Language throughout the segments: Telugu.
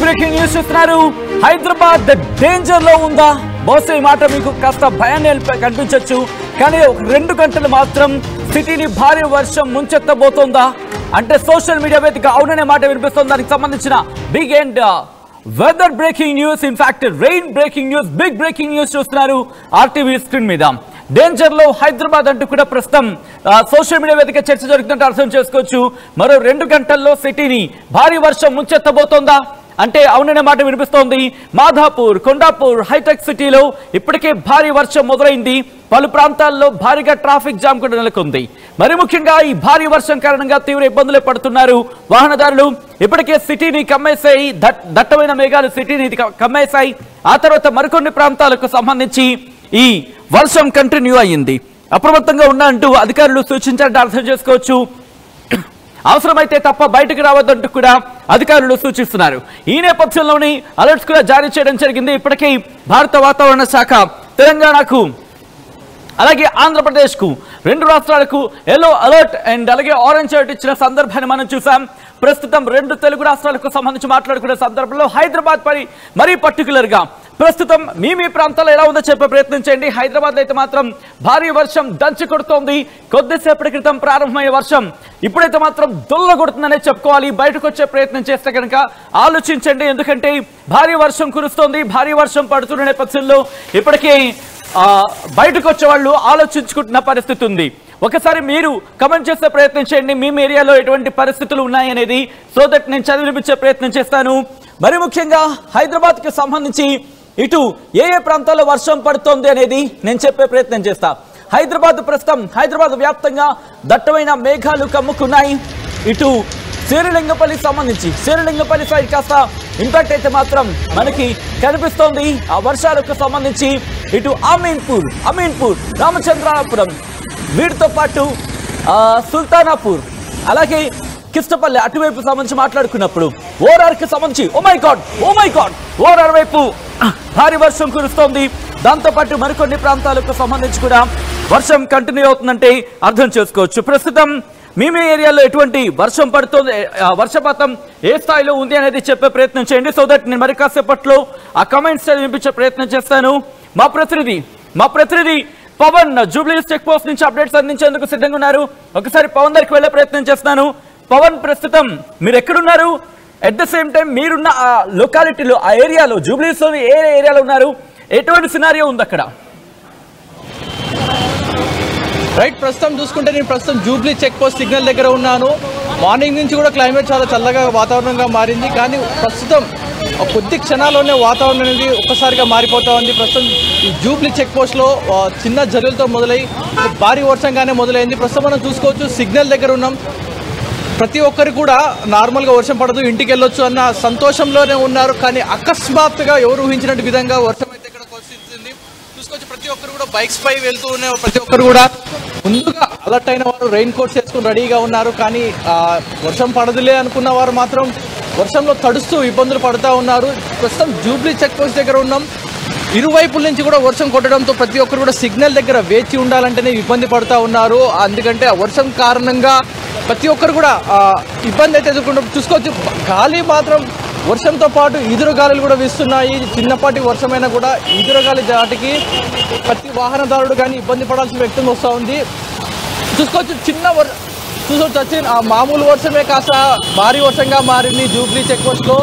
బ్రేకింగ్ న్యూస్ చూస్తున్నారు. హైదరాబాద్ డేంజర్ లో ఉందా? బహుశా ఈ మాట మీకు కాస్త భయాన్ని కనిపించవచ్చు, కానీ 2 గంటలు మాత్రం సిటీని భారీ వర్షం ముంచెత్తబోతోందా అంటే సోషల్ మీడియా వేదిక అవుననే మాట వినిపిస్తోంది. దానికి సంబంధించిన big and weather breaking news, in fact rain breaking news, big breaking news చూస్తున్నారు ఆర్టీవీ స్క్రీన్ మీద. డేంజర్ లో హైదరాబాద్ అంటూ కూడా ప్రస్తుతం సోషల్ మీడియా వేదిక చర్చ జరుగుతుంటే అర్థం చేసుకోవచ్చు. మరో 2 గంటల్లో సిటీని భారీ వర్షం ముంచెత్తబోతోందా అంటే అవుననే మాట వినిపిస్తోంది. మాధాపూర్, కొండాపూర్, హైటెక్ సిటీలో ఇప్పటికే భారీ వర్షం మొదలైంది. పలు ప్రాంతాల్లో భారీగా ట్రాఫిక్ జామ్ కూడా నెలకొంది. మరి ముఖ్యంగా ఈ భారీ వర్షం కారణంగా తీవ్ర ఇబ్బందులు పడుతున్నారు వాహనదారులు. ఇప్పటికే సిటీని కమ్మేశాయి, దట్టమైన మేఘాలు సిటీని కమ్మేశాయి. ఆ తర్వాత మరికొన్ని ప్రాంతాలకు సంబంధించి ఈ వర్షం కంటిన్యూ అయ్యింది. అప్రమత్తంగా ఉన్నా అంటూ అధికారులు సూచించారంటే అర్థం చేసుకోవచ్చు. అవసరమైతే తప్ప బయటకు రావద్దంటూ కూడా అధికారులు సూచిస్తున్నారు. ఈ నేపథ్యంలోని అలర్ట్స్ కూడా జారీ చేయడం జరిగింది. ఇప్పటికీ భారత వాతావరణ శాఖ తెలంగాణకు అలాగే ఆంధ్రప్రదేశ్కు 2 రాష్ట్రాలకు ఎల్లో అలర్ట్ అండ్ అలాగే ఆరెంజ్ అలర్ట్ ఇచ్చిన సందర్భాన్ని మనం చూసాం. ప్రస్తుతం 2 తెలుగు రాష్ట్రాలకు సంబంధించి మాట్లాడుకునే సందర్భంలో హైదరాబాద్ పై మరీ పర్టికులర్గా ప్రస్తుతం మీ ప్రాంతాల్లో ఎలా ఉందో చెప్పే ప్రయత్నం చేయండి. హైదరాబాద్లో అయితే మాత్రం భారీ వర్షం దంచి కొడుతోంది. కొద్దిసేపటి క్రితం ప్రారంభమయ్యే వర్షం ఇప్పుడైతే మాత్రం దొల్లగొడుతుందనే చెప్పుకోవాలి. బయటకు వచ్చే ప్రయత్నం చేస్తే కనుక ఆలోచించండి, ఎందుకంటే భారీ వర్షం కురుస్తోంది. భారీ వర్షం పడుతున్న నేపథ్యంలో ఇప్పటికే బయటకు వచ్చే వాళ్ళు ఆలోచించుకుంటున్న పరిస్థితి ఉంది. ఒకసారి మీరు కమెంట్ చేసే ప్రయత్నం చేయండి, మీ ఏరియాలో ఎటువంటి పరిస్థితులు ఉన్నాయనేది. సో దట్ నేను చదివినిపించే ప్రయత్నం చేస్తాను. మరి ముఖ్యంగా హైదరాబాద్కి సంబంధించి ఇటు ఏ ప్రాంతాల్లో వర్షం పడుతోంది అనేది నేను చెప్పే ప్రయత్నం చేస్తా. హైదరాబాద్ వ్యాప్తంగా దట్టమైన మేఘాలు కమ్ముకున్నాయి. ఇటు శ్రీలింగపల్లి సంబంధించి శ్రీలింగపల్లి సైడ్ కాస్త ఇంపాక్ట్ అయితే మాత్రం మనకి కనిపిస్తోంది. ఆ వర్షాలకు సంబంధించి ఇటు అమీన్పూర్, రామచంద్రాపురం, వీటితో పాటు సుల్తానాపూర్, అలాగే కిష్టపల్లి అటువైపు సంబంధించి మాట్లాడుకున్నప్పుడు ఓఆర్ఆర్కి సంబంధించి ఓ మై గాడ్ ఓఆర్ఆర్ వైపు భారీ వర్షం కురుస్తోంది. దాంతోపాటు మరికొన్ని ప్రాంతాలకు సంబంధించి కూడా వర్షం కంటిన్యూ అవుతుందంటే అర్థం చేసుకోవచ్చు. ప్రస్తుతం మీ ఏరియాలో ఎటువంటి వర్షం పడుతుంది, వర్షపాతం ఏ స్థాయిలో ఉంది అనేది చెప్పే ప్రయత్నం చేయండి. సో దట్ నేను మరి కాసేపట్లో ఆ కమెంట్స్ వినిపించే ప్రయత్నం చేస్తాను. మా ప్రతినిధి పవన్ జూబ్లీహిల్స్ చెక్ పోస్ట్ నుంచి అప్డేట్స్ అందించేందుకు సిద్ధంగా ఉన్నారు. ఒకసారి పవన్ దగ్గరికి వెళ్ళే ప్రయత్నం చేస్తాను. పవన్, ప్రస్తుతం మీరు ఎక్కడున్నారు? అట్ ద సేమ్ టైం మీరున్న ఆ లొకాలిటీలో, ఆ ఏరియాలో, జూబ్లీహిల్స్లోని ఏ ఏరియాలో ఉన్నారు? ఎటువంటి సినారియో ఉంది అక్కడ? రైట్, ప్రస్తుతం చూసుకుంటే నేను ప్రస్తుతం జూబ్లీ చెక్ పోస్ట్ సిగ్నల్ దగ్గర ఉన్నాను. మార్నింగ్ నుంచి కూడా క్లైమేట్ చాలా చల్లగా వాతావరణంగా మారింది, కానీ ప్రస్తుతం కొద్ది క్షణాల్లోనే వాతావరణం అనేది ఒక్కసారిగా మారిపోతూ ఉంది. ప్రస్తుతం ఈ జూబ్లీ చెక్ పోస్ట్లో చిన్న జల్లులతో మొదలై భారీ వర్షంగానే మొదలైంది. ప్రస్తుతం మనం చూసుకోవచ్చు, సిగ్నల్ దగ్గర ఉన్నాం. ప్రతి ఒక్కరు కూడా నార్మల్గా వర్షం పడదు, ఇంటికి వెళ్ళొచ్చు అన్న సంతోషంలోనే ఉన్నారు. కానీ అకస్మాత్తుగా ఎవరు ఊహించినట్టు విధంగా వర్షం అయితే ఇక్కడ కొలిసింది. చూసుకోవచ్చు, ప్రతి ఒక్కరు కూడా బైక్స్ పై వెళ్తూ ఉన్న ప్రతి ఒక్కరు కూడా ముందుగా అలర్ట్ అయిన వారు రెయిన్ కోట్స్ వేసుకుని రెడీగా ఉన్నారు. కానీ వర్షం పడదులే అనుకున్న వారు మాత్రం వర్షంలో తడుస్తూ ఇబ్బందులు పడుతూ ఉన్నారు. ప్రస్తుతం జూబ్లీ చెక్ పోస్ట్ దగ్గర ఉన్నాం. ఇరువైపుల నుంచి కూడా వర్షం కొట్టడంతో ప్రతి ఒక్కరు కూడా సిగ్నల్ దగ్గర వేచి ఉండాలంటేనే ఇబ్బంది పడుతూ ఉన్నారు. ఎందుకంటే ఆ వర్షం కారణంగా ప్రతి ఒక్కరు కూడా ఇబ్బంది అయితే ఎదుర్కొంటారు. చూసుకోవచ్చు, గాలి మాత్రం వర్షంతో పాటు ఈదురుగాలులు కూడా వీస్తున్నాయి. చిన్నపాటి వర్షమైనా కూడా ఈదురుగాలి దాటికి ప్రతి వాహనదారుడు కానీ ఇబ్బంది పడాల్సిన వ్యక్తం వస్తూ ఉంది. చూసుకోవచ్చు, చూసుకోవచ్చు ఆ మామూలు వర్షమే కాస్త భారీ వర్షంగా మారింది జూబ్లీ చెక్ పోస్ట్లో.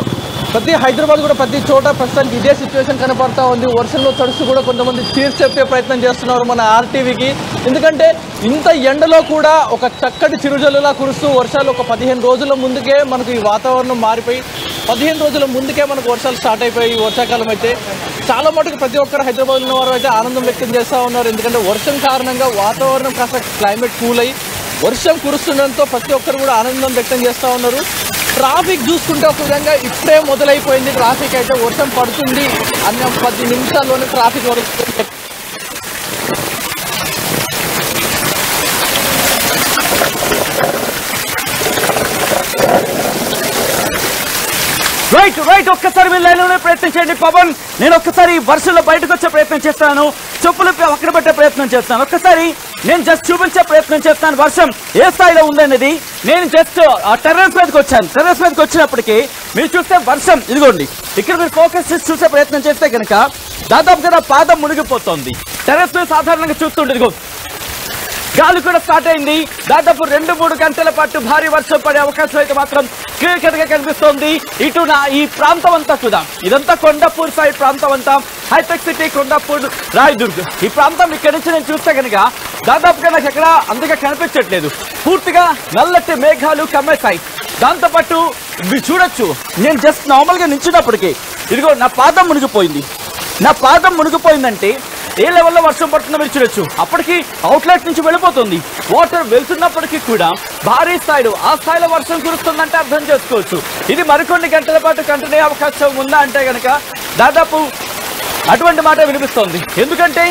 హైదరాబాద్ కూడా ప్రతి చోట ప్రస్తుతానికి ఇదే సిచ్యువేషన్ కనపడతా ఉంది. వర్షంలో తడుస్తూ కూడా కొంతమంది చీర్స్ చెప్పే ప్రయత్నం చేస్తున్నారు మన ఆర్టీవీకి. ఎందుకంటే ఇంత ఎండలో కూడా ఒక చక్కటి చిరుజల్లులా కురుస్తూ వర్షాలు ఒక 15 రోజుల ముందుకే మనకు ఈ వాతావరణం మారిపోయి 15 రోజుల ముందుకే మనకు వర్షాలు స్టార్ట్ అయిపోయి వర్షాకాలం అయితే చాలా మటుకు ప్రతి ఒక్కరు హైదరాబాద్ ఉన్న వారు అయితే ఆనందం వ్యక్తం చేస్తూ ఉన్నారు. ఎందుకంటే వర్షం కారణంగా వాతావరణం కాస్త క్లైమేట్ కూల్ అయ్యి వర్షం కురుస్తుండడంతో ప్రతి ఒక్కరు కూడా ఆనందం వ్యక్తం చేస్తూ ఉన్నారు. ట్రాఫిక్ చూసుకుంటే ఒక విధంగా ఇప్పుడే మొదలైపోయింది. ట్రాఫిక్ అయితే వర్షం పడుతుంది అన్న 10 నిమిషాల్లోనే ట్రాఫిక్ వస్తుంది. రైట్ ఒక్కసారి మీరు లైన్లోనే ప్రయత్నం చేయండి పవన్. నేను ఒక్కసారి వర్షంలో బయటకు వచ్చే ప్రయత్నం చేస్తాను, చెప్పులు అక్కడ పెట్టే ప్రయత్నం చేస్తాను. ఒక్కసారి నేను జస్ట్ చూపించే ప్రయత్నం చేస్తాను వర్షం ఏ స్థాయిలో ఉందనేది. నేను జస్ట్ టెర్రస్ మీదకి వచ్చాను. టెర్రస్ మీదకి వచ్చినప్పటికీ మీరు చూస్తే వర్షం ఇదిగోండి, ఇక్కడ మీరు ఫోకస్ చేసి చూసే ప్రయత్నం చేస్తే కనుక దాదాపుగా నా పాదం మునిగిపోతుంది. టెర్రస్ మీద సాధారణంగా చూస్తుంటే ఇదిగో గాలి కూడా స్టార్ట్ అయింది. దాదాపు 2-3 గంటల పాటు భారీ వర్షం పడే అవకాశం అయితే మాత్రం క్లియర్ గా కనిపిస్తోంది. ఇటు నా ఈ ప్రాంతం అంతా కూడా, ఇదంతా కొండాపూర్ సైడ్ ప్రాంతం అంతా, హైటెక్ సిటీ, కొండాపూర్, రాయదుర్గ్ ఈ ప్రాంతం ఇక్కడి నుంచి నేను చూస్తే కనుక దాదాపుగా నాకు ఎక్కడ అందుగా కనిపించట్లేదు. పూర్తిగా నల్లటి మేఘాలు కమ్మేశాయి. దాంతోపాటు మీరు చూడొచ్చు, నేను జస్ట్ నార్మల్గా నించున్నప్పటికీ ఇదిగో నా పాదం మునిగిపోయింది. నా పాదం మునిగిపోయిందంటే ఏ లెవెల్లో వర్షం పడుతుందో మీరు చూడొచ్చు. అప్పటికి అవుట్లెట్ నుంచి వెళ్ళిపోతుంది. వాటర్ వెళ్తున్నప్పటికీ కూడా భారీ స్థాయిలో ఆ స్థాయిలో వర్షం కురుస్తుందంటే అర్థం చేసుకోవచ్చు. ఇది మరికొన్ని గంటల పాటు కంటిన్యూ అయ్యే అవకాశం ఉందా అంటే కనుక దాదాపు అటువంటి మాట వినిపిస్తోంది. ఎందుకంటే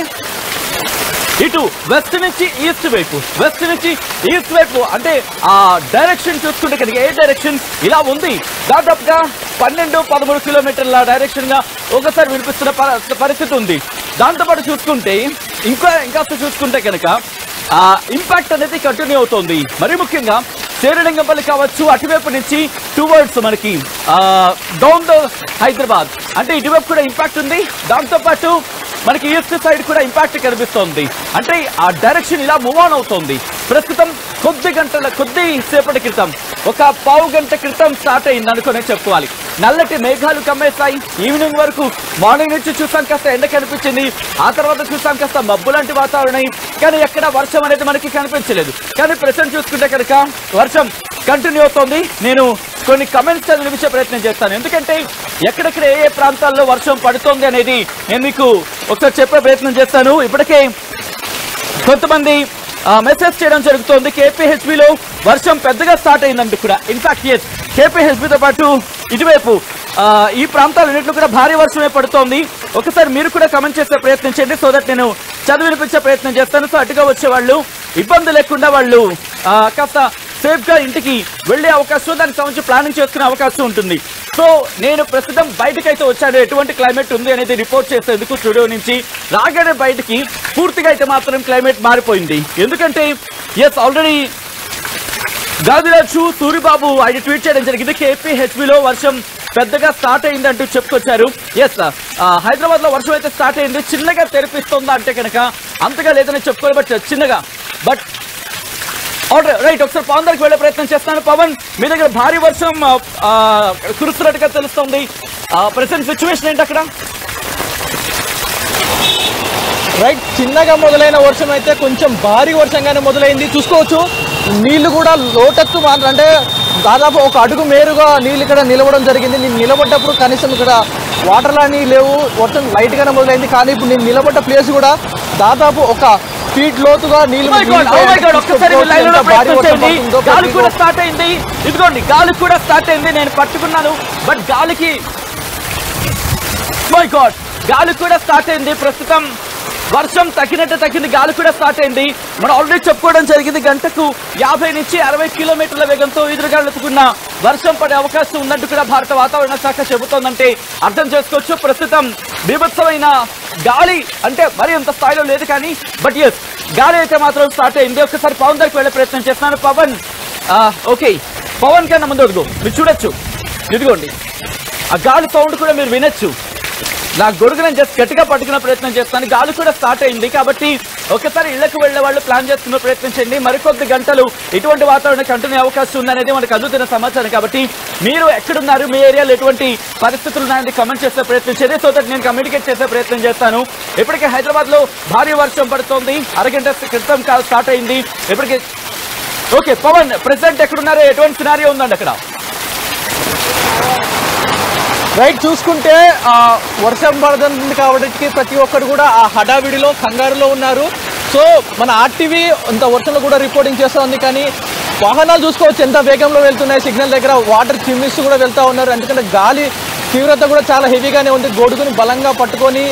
ఇటు వెస్ట్ నుంచి ఈస్ట్ వైపు అంటే ఆ డైరెక్షన్ చూసుకుంటే కనుక ఏ డైరెక్షన్ ఇలా ఉంది. దాదాపుగా 12-13 కిలోమీటర్ల డైరెక్షన్ గా ఒకసారి వినిపిస్తున్న పరిస్థితి ఉంది. దాంతోపాటు చూసుకుంటే ఇంకా చూసుకుంటే కనుక ఆ ఇంపాక్ట్ అనేది కంటిన్యూ అవుతుంది. మరి ముఖ్యంగా శేరిలింగంపల్లి కావచ్చు, అటువైపు నుంచి టువర్డ్స్ మనకి డౌన్ ద హైదరాబాద్ అంటే ఇటువైపు కూడా ఇంపాక్ట్ ఉంది. దాంతోపాటు మనకి ఈస్ట్ సైడ్ కూడా ఇంపాక్ట్ కనిపిస్తోంది. అంటే ఆ డైరెక్షన్ ఇలా మూవ్ ఆన్ అవుతుంది. ప్రస్తుతం కొద్ది సేపటి క్రితం, ఒక పావు గంట క్రితం స్టార్ట్ అయింది అనుకునే చెప్పుకోవాలి. నల్లటి మేఘాలు కమ్మేస్తాయి. ఈవినింగ్ వరకు మార్నింగ్ నుంచి చూసాం కాస్త ఎండ కనిపించింది, ఆ తర్వాత చూసాం కాస్త మబ్బు లాంటి వాతావరణం, కానీ ఎక్కడ వర్షం అనేది మనకి కనిపించలేదు. కానీ ప్రెసెంట్ చూసుకుంటే కనుక వర్షం కంటిన్యూ అవుతోంది. నేను కొన్ని కమెంట్స్ వినిపించే ప్రయత్నం చేస్తాను. ఎందుకంటే ఎక్కడెక్కడ ఏ ప్రాంతాల్లో వర్షం పడుతోంది అనేది నేను మీకు ఒకసారి చెప్పే ప్రయత్నం చేస్తాను. ఇప్పటికే కొంతమంది మెసేజ్ చేయడం జరుగుతోంది. కేపీహెచ్బిలో వర్షం పెద్దగా స్టార్ట్ అయిందండి కూడా. ఇన్ఫాక్ట్ ఎస్, కేపీహెచ్బితో పాటు ఇటువైపు ఈ ప్రాంతాలన్నింటిలో కూడా భారీ వర్షమే పడుతోంది. ఒకసారి మీరు కూడా కమెంట్ చేసే ప్రయత్నం చేయండి, సో దట్ నేను చదివినిపించే ప్రయత్నం చేస్తాను. సో అటుగా వచ్చే వాళ్ళు ఇబ్బంది లేకుండా వాళ్ళు కాస్త సేఫ్ గా ఇంటికి వెళ్లే అవకాశం, దానికి సంబంధించి ప్లానింగ్ చేసుకునే అవకాశం ఉంటుంది. సో నేను ప్రస్తుతం బయటకైతే వచ్చాను, ఎటువంటి క్లైమేట్ ఉంది అనేది రిపోర్ట్ చేసేందుకు స్టూడియో నుంచి. రాగానే బయటికి పూర్తిగా అయితే మాత్రం క్లైమేట్ మారిపోయింది. ఎందుకంటే ఎస్, ఆల్రెడీ గాదిరాజు సూరిబాబు ఆయన ట్వీట్ చేయడం జరిగింది. కేపీహెచ్బిలో వర్షం పెద్దగా స్టార్ట్ అయింది అంటూ చెప్పుకొచ్చారు. ఎస్, హైదరాబాద్ లో వర్షం అయితే స్టార్ట్ అయింది. చిన్నగా తెరిపిస్తుందా అంటే కనుక అంతగా లేదని చెప్పుకోవాలి, బట్ చిన్నగా. బట్ రైట్, ఒకసారి పవన్ దగ్గరికి వెళ్ళే ప్రయత్నం చేస్తాను. పవన్, మీ దగ్గర భారీ వర్షం కురుస్తున్నట్టుగా తెలుస్తుంది. ప్రెసెంట్ సిచ్యువేషన్ ఏంటి అక్కడ? రైట్, చిన్నగా మొదలైన వర్షం అయితే కొంచెం భారీ వర్షంగానే మొదలైంది. చూసుకోవచ్చు, నీళ్లు కూడా లోటెత్తు అంటే దాదాపు ఒక అడుగు మేరుగా నీళ్ళు ఇక్కడ నిలవడం జరిగింది. నేను నిలబడ్డప్పుడు కనీసం ఇక్కడ వాటర్ లాని లేవు, వర్షం లైట్గానే మొదలైంది. కానీ ఇప్పుడు నేను నిలబడ్డ ప్లేస్ కూడా దాదాపు ఒక ఫీట్ లోతుగా నీళ్ళు. గాలి కూడా స్టార్ట్ అయింది, ఇదిగోండి గాలి కూడా స్టార్ట్ అయింది. నేను పట్టుకున్నాను, బట్ గాలికి మై గాడ్ గాలి కూడా స్టార్ట్ అయింది. ప్రస్తుతం వర్షం తగ్గింది, గాలి కూడా స్టార్ట్ అయింది. మనం ఆల్రెడీ చెప్పుకోవడం జరిగింది, గంటకు 50 నుంచి 60 కిలోమీటర్ల వేగంతో ఎదురుగాలుతున్న వర్షం పడే అవకాశం ఉన్నట్టు కూడా భారత వాతావరణ శాఖ చెబుతోందంటే అర్థం చేసుకోవచ్చు. ప్రస్తుతం బీభత్సమైన గాలి, అంటే మరి అంత స్థాయిలో లేదు కానీ, బట్ ఎస్ గాలి అయితే మాత్రం స్టార్ట్ అయింది. ఒకసారి పవన్ దగ్గరికి వెళ్ళే ప్రయత్నం చేస్తున్నాను. పవన్, ఓకే, పవన్ కన్నా ముందు మీరు చూడొచ్చు, ఇదిగోండి ఆ గాలి సౌండ్ కూడా మీరు వినొచ్చు. నా గొడుగు నేను జస్ట్ గట్టిగా పట్టుకునే ప్రయత్నం చేస్తాను. గాలి కూడా స్టార్ట్ అయింది కాబట్టి ఒకసారి ఇళ్లకు వెళ్లే వాళ్ళు ప్లాన్ చేసుకునే ప్రయత్నం చేయండి. మరికొద్ది గంటలు ఇటువంటి వాతావరణం కంటిన్యూ అవకాశం ఉందనేది మనకు అందుతున్న సమాచారం. కాబట్టి మీరు ఎక్కడున్నారు, మీ ఏరియాలో ఎటువంటి పరిస్థితులు ఉన్నాయని కమెంట్ చేసే ప్రయత్నం చేయండి, సో దట్ నేను కమ్యూనికేట్ చేసే ప్రయత్నం చేస్తాను. ఇప్పటికే హైదరాబాద్ లో భారీ వర్షం పడుతోంది, అరగంట క్రితం స్టార్ట్ అయింది. ఇప్పటికే ఓకే పవన్, ప్రెసిడెంట్ ఎక్కడున్నారో, ఎటువంటి సినారియో ఉందండి అక్కడ? రైట్, చూసుకుంటే వర్షం పడుతుంది కాబట్టి ప్రతి ఒక్కరు కూడా ఆ హడావిడిలో కంగారులో ఉన్నారు. సో మన ఆర్టీవీ అంత వర్షంలో కూడా రిపోర్టింగ్ చేస్తూ ఉంది. కానీ వాహనాలు చూసుకోవచ్చు ఎంత వేగంలో వెళ్తున్నాయి. సిగ్నల్ దగ్గర వాటర్ చిమ్మిస్తూ కూడా వెళ్తూ ఉన్నారు. ఎందుకంటే గాలి తీవ్రత కూడా చాలా హెవీగానే ఉంది. గొడుగుని బలంగా పట్టుకొని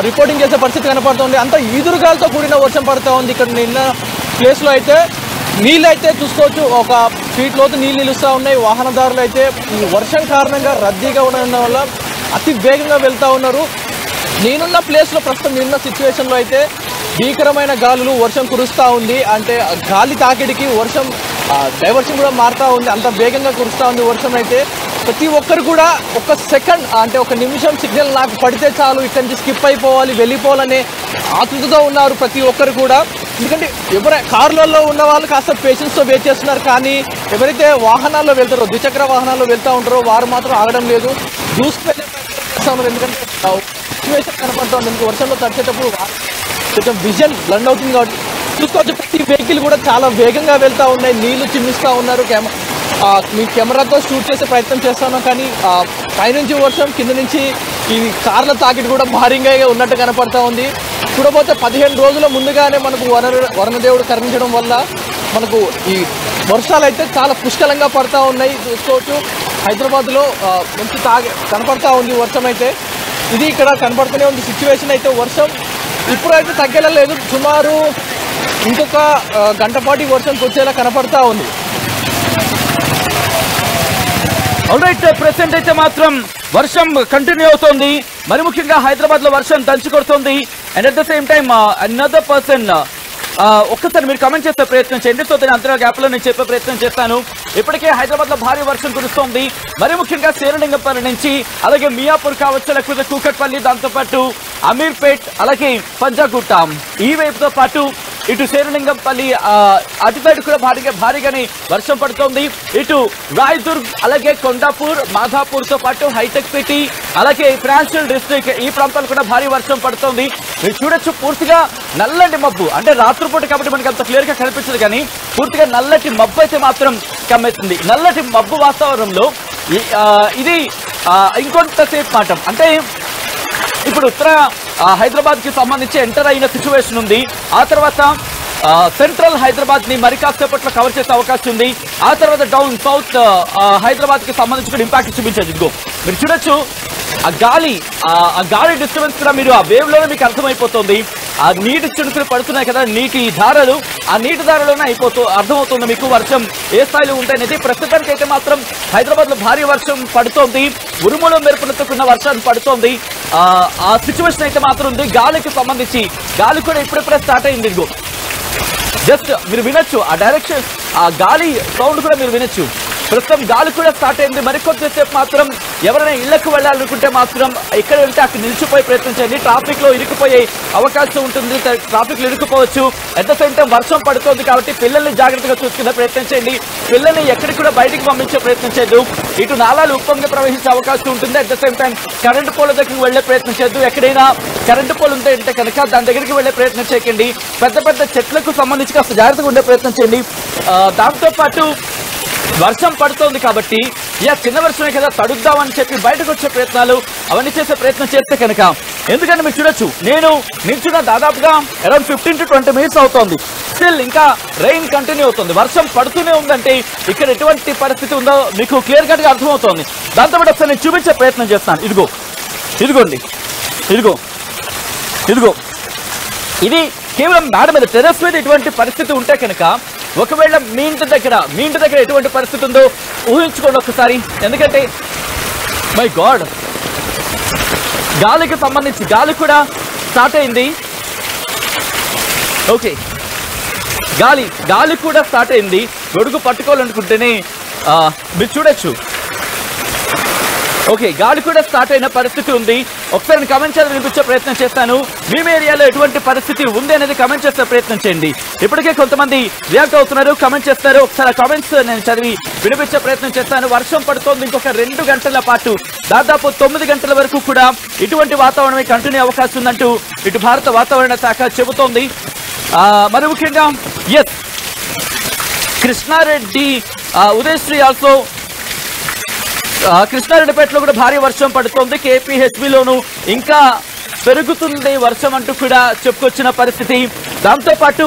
రిపోర్టింగ్ చేసే పరిస్థితి కనపడుతుంది. అంత ఈదురుగాలతో కూడిన వర్షం పడుతూ ఉంది. ఇక్కడ నిన్న ప్లేస్లో అయితే నీళ్ళు అయితే చూసుకోవచ్చు, ఒక ఫీట్ లోతు నీళ్ళు నిలుస్తూ ఉన్నాయి. వాహనదారులు అయితే ఈ వర్షం కారణంగా రద్దీగా ఉండడం వల్ల అతి వేగంగా వెళ్తూ ఉన్నారు. నేనున్న ప్లేస్లో ప్రస్తుతం నేనున్న సిచ్యువేషన్లో అయితే భీకరమైన గాలులు, వర్షం కురుస్తూ ఉంది. అంటే గాలి తాకిడికి వర్షం డైవర్షన్ కూడా మారుతూ ఉంది. అంత వేగంగా కురుస్తూ ఉంది వర్షం అయితే. ప్రతి ఒక్కరు కూడా ఒక సెకండ్ అంటే ఒక నిమిషం సిగ్నల్ నాకు పడితే చాలు, ఇక్కడి నుంచి స్కిప్ అయిపోవాలి, వెళ్ళిపోవాలనే ఆతృతతో ఉన్నారు ప్రతి ఒక్కరు కూడా. ఎందుకంటే కార్లలో ఉన్న వాళ్ళు కాస్త పేషెన్స్తో వెయిట్ చేస్తున్నారు. కానీ ఎవరైతే వాహనాల్లో వెళ్తారో, ద్విచక్ర వాహనాల్లో వెళ్తూ ఉంటారో వారు మాత్రం ఆగడం లేదు, దూసుకువెళ్ళే ప్రయత్నం చేస్తున్నారు. ఎందుకంటే సిచ్యువేషన్ కనపడుతుంది. ఎందుకు వర్షంలో తడిచేటప్పుడు కొంచెం విజన్ బ్లండ్ అవుతుంది కాబట్టి చూసుకోవచ్చు. ప్రతి వెహికల్ కూడా చాలా వేగంగా వెళ్తూ ఉన్నాయి, నీళ్లు చిమ్మిస్తూ ఉన్నారు. మీ కెమెరాతో షూట్ చేసే ప్రయత్నం చేస్తాను, కానీ పైనుంచి వర్షం, కింద నుంచి ఈ కార్ల తాకిడి కూడా భారీగా ఉన్నట్టు కనపడతా ఉంది. చూడబోతే 15 రోజుల ముందుగానే మనకు వరుణదేవుడు కరుణించడం వల్ల మనకు ఈ వర్షాలు అయితే చాలా పుష్కలంగా పడతా ఉన్నాయి. చూసుకోవచ్చు హైదరాబాద్లో మంచి కనపడతా ఉంది వర్షం అయితే. ఇది ఇక్కడ కనపడుతూనే ఉంది సిచ్యువేషన్ అయితే. వర్షం ఇప్పుడైతే తగ్గలేదు, సుమారు ఇంకొక గంట పాటు వర్షం వచ్చేలా కనపడతా ఉంది. ఆల్రైట్, ప్రెసెంట్ అయితే మాత్రం వర్షం కంటిన్యూ అవుతోంది. మరి ముఖ్యంగా హైదరాబాద్ లో వర్షం దంచి కొడుతోంది. And at the same time another person ఒక్కసారి మీరు కమెంట్ చేసే ప్రయత్నం చేయండి. సో దాని అంతరా గ్యాప్ లో నేను చెప్పే ప్రయత్నం చేస్తాను. ఇప్పటికే హైదరాబాద్ లో భారీ వర్షం కురుస్తోంది. మరి ముఖ్యంగా శ్రీరంగపల్లి నుంచి, అలాగే మియాపూర్ కావచ్చు, లేకపోతే కూకట్పల్లి, దాంతోపాటు అమీర్పేట్, అలాగే పంజాగుట్ట ఈ వైపుతో పాటు ఇటు శ్రీరంగంపల్లి అటు సైడ్ కూడా భారీగానే వర్షం పడుతోంది. ఇటు రాయదుర్గ్, అలాగే కొండాపూర్, మాధాపూర్ తో పాటు హైటెక్ సిటీ, అలాగే ఫైనాన్షియల్ డిస్ట్రిక్ట్ ఈ ప్రాంతాలు కూడా భారీ వర్షం పడుతోంది. మీరు చూడొచ్చు పూర్తిగా నల్లటి మబ్బు, అంటే రాత్రిపూట కాబట్టి మనకి అంత క్లియర్ గా కనిపించదు, కానీ పూర్తిగా నల్లటి మబ్బు అయితే మాత్రం కమ్మెత్తుంది. నల్లటి మబ్బు వాతావరణంలో ఇది ఇంకొంతసేపు మాట, అంటే ఇప్పుడు ఉత్తర హైదరాబాద్ కి సంబంధించి ఎంటర్ అయిన సిచ్యువేషన్ ఉంది. ఆ తర్వాత సెంట్రల్ హైదరాబాద్ ని మరి కాసేపట్లో కవర్ చేసే అవకాశం ఉంది. ఆ తర్వాత డౌన్ సౌత్ హైదరాబాద్ కి సంబంధించి కూడా ఇంపాక్ట్ చూపించదు. ఇదిగో మీరు చూడొచ్చు ఆ గాలి డిస్టర్బెన్స్ కూడా మీరు ఆ వేవ్ లోనే మీకు అర్థమైపోతుంది. ఆ నీటి చినుకులు పడుతున్నాయి కదా, నీటి ధారలు, ఆ నీటి ధారలోనే అర్థమవుతుంది మీకు వర్షం ఏ స్థాయిలో ఉంటాయనేది. ప్రస్తుతానికి అయితే మాత్రం హైదరాబాద్ లో భారీ వర్షం పడుతోంది, ఉరుములు మెరుపులతో కూడిన వర్షం పడుతోంది. ఆ సిచ్యువేషన్ అయితే మాత్రం ఉంది. గాలికి సంబంధించి గాలి కూడా ఇప్పుడిప్పుడే స్టార్ట్ అయింది. ఇదిగో జస్ట్ మీరు వినొచ్చు ఆ డైరెక్షన్, ఆ గాలి సౌండ్ కూడా మీరు వినొచ్చు. ప్రస్తుతం గాలి కూడా స్టార్ట్ అయింది. మరికొద్దిసేపు మాత్రం ఎవరైనా ఇళ్లకు వెళ్ళాలనుకుంటే మాత్రం ఎక్కడ వెళ్తే అక్కడ నిలిచిపోయి ప్రయత్నం చేయండి. ట్రాఫిక్ లో ఇరుక్కుపోయే అవకాశం ఉంటుంది, ట్రాఫిక్ లో ఇరుక్కుపోవచ్చు. అట్ ద సేమ్ టైం వర్షం పడుతోంది కాబట్టి పిల్లల్ని జాగ్రత్తగా చూసుకునే ప్రయత్నం చేయండి. పిల్లల్ని ఎక్కడికి కూడా బయటికి పంపించే ప్రయత్నం చేయదు. ఇటు నాలాలు ఉప్పొంగి ప్రవహించే అవకాశం ఉంటుంది. At the same time current పోల దగ్గరికి వెళ్లే ప్రయత్నం చేయద్దు. ఎక్కడైనా కరెంటు పోలు ఉంటే అంటే కనుక దాని దగ్గరికి వెళ్లే ప్రయత్నం చేయకండి. పెద్ద పెద్ద చెట్లకు సంబంధించి కాస్త జాగ్రత్తగా ఉండే ప్రయత్నం చేయండి. దాంతోపాటు వర్షం పడుతోంది కాబట్టి చిన్న వర్షమే కదా తడుద్దామని చెప్పి బయటకు వచ్చే ప్రయత్నాలు అవన్నీ చేసే ప్రయత్నం చేస్తే కనుక, ఎందుకంటే మీరు చూడొచ్చు నేను నిల్చున్న దాదాపుగా అరౌండ్ 15 to 20 minutes అవుతోంది. స్టిల్ ఇంకా రెయిన్ కంటిన్యూ అవుతుంది, వర్షం పడుతూనే ఉందంటే ఇక్కడ ఎటువంటి పరిస్థితి ఉందో మీకు క్లియర్ కట్ గా అర్థమవుతోంది. దాంతోపాటు ఒకసారి నేను చూపించే ప్రయత్నం చేస్తాను. ఇదిగోండి, ఇదిగో ఇది కేవలం మేడ మీద, టెర్రస్ మీద ఇటువంటి పరిస్థితి ఉంటే కనుక, ఒకవేళ మీ ఇంటి దగ్గర ఎటువంటి పరిస్థితి ఉందో ఊహించుకోండి ఒకసారి. ఎందుకంటే మై గాడ్, గాలికి సంబంధించి గాలి కూడా స్టార్ట్ అయింది. ఓకే, గాలి కూడా స్టార్ట్ అయింది. గొడుగు పట్టుకోవాలనుకుంటేనే మీరు చూడొచ్చు. ఓకే, గాలి కూడా స్టార్ట్ అయిన పరిస్థితి ఉంది. ఒకసారి కమెంట్ చేసి వినిపించే ప్రయత్నం చేస్తాను. మీ ఏరియాలో ఎటువంటి పరిస్థితి ఉంది అనేది కమెంట్ చేసే ప్రయత్నం చేయండి. ఇప్పటికే కొంతమంది రియాక్ట్ అవుతున్నారు, కమెంట్ చేస్తారు. ఒకసారి కామెంట్స్ నేను చదివి వినిపించే ప్రయత్నం చేస్తాను. వర్షం పడుతోంది. ఇంకొక 2 గంటల పాటు దాదాపు 9 గంటల వరకు కూడా ఇటువంటి వాతావరణమే కంటిన్యూ అవకాశం ఉందంటూ ఇటు భారత వాతావరణ శాఖ చెబుతోంది. మరి ముఖ్యంగా కృష్ణారెడ్డి, ఉదయశ్రీ ఆల్సో కృష్ణారెడ్డిపేటలో కూడా భారీ వర్షం పడుతోంది. KPHBలోను ఇంకా పెరుగుతుంది వర్షం అంటూ కూడా చెప్పుకొచ్చిన పరిస్థితి. దాంతోపాటు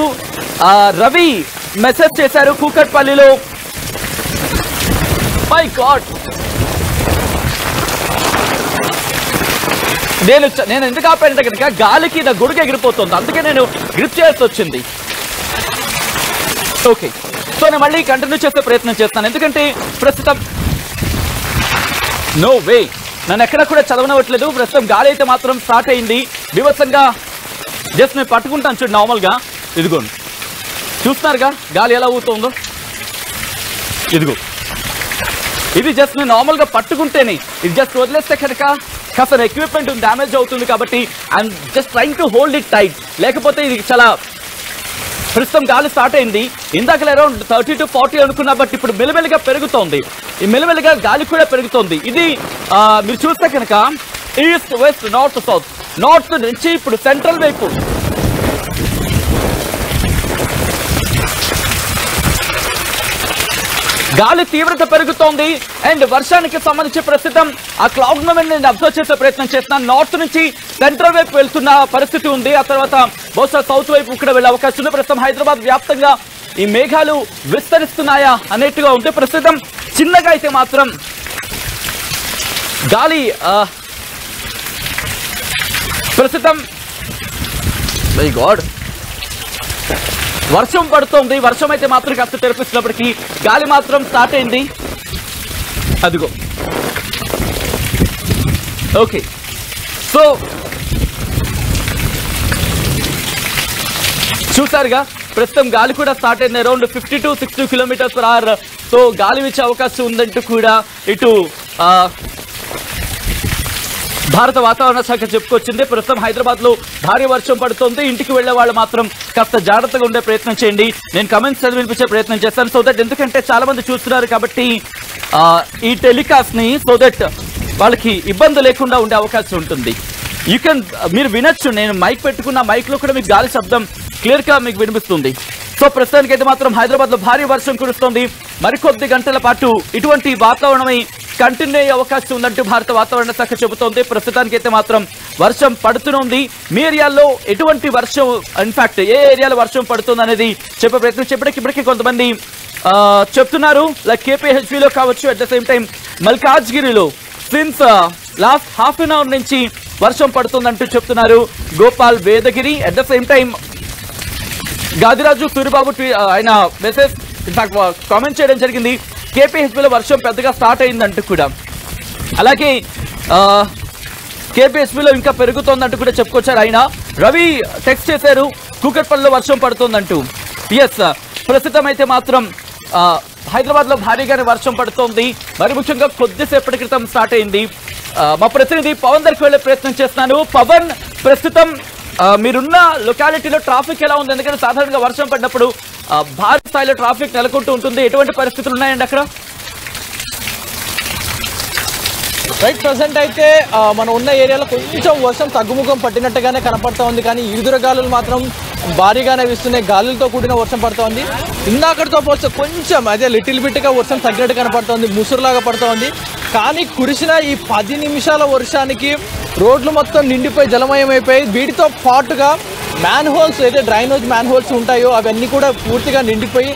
రవి మెసేజ్ చేశారు కూకట్పల్లిలో. మై గాడ్, నేను ఎందుకు ఆపానంటే కనుక గాలికి నా గొడుగు ఎగిరిపోతుంది, అందుకే నేను గ్రిప్ చేయాల్సి వచ్చింది. ఓకే, సో నేను మళ్ళీ కంటిన్యూ చేసే ప్రయత్నం చేస్తాను, ఎందుకంటే ప్రస్తుతం నో వే నన్ను ఎక్కడ కూడా చదవనవట్లేదు. ప్రస్తుతం గాలి అయితే మాత్రం స్టార్ట్ అయింది బీభత్సంగా. జస్ట్ నేను పట్టుకుంటాను చూడు నార్మల్గా, ఇదిగోండి చూస్తున్నారుగా గాలి ఎలా ఊగుతుందో, ఇదిగో ఇది జస్ట్ నేను నార్మల్గా పట్టుకుంటేనే, ఇది జస్ట్ వదిలేస్తే కనుక కాస్త ఎక్విప్మెంట్ డ్యామేజ్ అవుతుంది. కాబట్టి I'm just trying to hold it tight, లేకపోతే ఇది చాలా ప్రస్తుతం గాలి స్టార్ట్ అయింది. ఇందాక అరౌండ్ 30 to 40 అనుకున్నా, బట్ ఇప్పుడు మెల్లమెల్లగా పెరుగుతోంది. ఈ మెల్లమెల్లగా గాలి కూడా పెరుగుతోంది. ఇది మీరు చూస్తే కనుక east west north south, north నుంచి ఇప్పుడు సెంట్రల్ వైపు గాలి తీవ్రత పెరుగుతోంది. అండ్ వర్షానికి సంబంధించి ప్రస్తుతం ఆ క్లౌడ్ మూవ్మెంట్ నేను అబ్జర్వ్ చేసే ప్రయత్నం చేస్తున్నాను. నార్త్ నుంచి సెంట్రల్ వైపు వెళ్తున్న పరిస్థితి ఉంది. ఆ తర్వాత బహుశా సౌత్ వైపు కూడా వెళ్ళే అవకాశం ఉంది. ప్రస్తుతం హైదరాబాద్ వ్యాప్తంగా ఈ మేఘాలు విస్తరిస్తున్నాయా అనేట్టుగా ఉంది. ప్రస్తుతం చిన్నగా అయితే మాత్రం గాలి ప్రస్తుతం మై గాడ్ వర్షం పడుతోంది. వర్షం అయితే మాత్రం కాస్త తెరిపిస్తున్నప్పటికీ గాలి మాత్రం స్టార్ట్ అయింది. అదిగో ఓకే. సో చూసారుగా ప్రస్తుతం గాలి కూడా స్టార్ట్ అయింది. అరౌండ్ 50 to 60 km/h తో గాలి వీచే అవకాశం ఉందంటూ కూడా ఇటు భారత వాతావరణ శాఖ చెప్పుకొచ్చింది. ప్రస్తుతం హైదరాబాద్ లో భారీ వర్షం పడుతుంది. ఇంటికి వెళ్లే వాళ్ళు మాత్రం కాస్త జాగ్రత్తగా ఉండే ప్రయత్నం చేయండి. నేను కమెంట్స్ చదివించే ప్రయత్నం చేస్తాను, సో దట్ ఎందుకంటే చాలా మంది చూస్తున్నారు కాబట్టి ఈ టెలికాస్ట్ ని, సో దట్ వాళ్ళకి ఇబ్బంది లేకుండా ఉండే అవకాశం ఉంటుంది. మీరు వినొచ్చు, నేను మైక్ పెట్టుకున్న మైక్ లో కూడా మీకు గాలి శబ్దం క్లియర్ గా మీకు వినిపిస్తుంది. సో ప్రస్తుతానికి అయితే మాత్రం హైదరాబాద్ లో భారీ వర్షం కురుస్తోంది. మరికొద్ది గంటల పాటు ఇటువంటి వాతావరణమై కంటిన్యూ అయ్యే అవకాశం ఉందంటూ భారత వాతావరణ శాఖ చెబుతోంది. ప్రస్తుతానికి అయితే మాత్రం వర్షం పడుతూనే. మీ ఏరియాలో ఎటువంటి వర్షం, ఇన్ఫాక్ట్ ఏ ఏరియాలో వర్షం పడుతుంది అనేది చెప్పే ప్రయత్నం ఇప్పటికీ కొంతమంది చెప్తున్నారు. లైక్ KPHBలో కావచ్చు, అట్ ద సేమ్ టైం మల్కాజ్గిరిలో since last half an hour నుంచి వర్షం పడుతుందంటూ చెప్తున్నారు Gopal Vedagiri. At the same time Gadiraju Suribabu ఆయన మెసేజ్ ఇన్ఫాక్ట్ కామెంట్ చేయడం జరిగింది, KPHBలో వర్షం పెద్దగా స్టార్ట్ అయిందంటూ కూడా. అలాగే KPHBలో ఇంకా పెరుగుతోందంటూ కూడా చెప్పుకొచ్చారు ఆయన. రవి టెక్స్ట్ చేశారు, కూకట్పల్లిలో వర్షం పడుతోందంటూ. ఎస్, ప్రస్తుతం అయితే మాత్రం హైదరాబాద్ లో భారీగానే వర్షం పడుతోంది. మరి ముఖ్యంగా కొద్దిసేపటి క్రితం స్టార్ట్ అయింది. మా ప్రతినిధి పవన్ దగ్గరికి వెళ్లే ప్రయత్నం చేస్తున్నాను. పవన్, ప్రస్తుతం మీరున్న లొకాలిటీలో ట్రాఫిక్ ఎలా ఉంది? ఎందుకంటే సాధారణంగా వర్షం పడినప్పుడు భారీ స్థాయిలో ట్రాఫిక్ నెలకొంటూ ఉంటుంది. ఎటువంటి పరిస్థితులు ఉన్నాయండి అక్కడ? రైట్, ప్రజెంట్ అయితే మనం ఉన్న ఏరియాలో కొంచెం వర్షం తగ్గుముఖం పట్టినట్టుగానే కనపడతా ఉంది. కానీ ఈదురు గాలులు మాత్రం భారీగానే వీస్తున్నాయి. గాలులతో కూడిన వర్షం పడుతూ ఉంది. ఇందాకటితో పోల్చి కొంచెం అదే లిటిల్ బిట్గా వర్షం తగ్గినట్టు కనపడుతుంది, ముసురులాగా పడుతూ ఉంది. కానీ కురిసిన ఈ 10 నిమిషాల వర్షానికి రోడ్లు మొత్తం నిండిపోయి జలమయమైపోయి, వీటితో పాటుగా మ్యాన్ హోల్స్, ఏదైతే డ్రైనేజ్ మ్యాన్ హోల్స్ ఉంటాయో అవన్నీ కూడా పూర్తిగా నిండిపోయి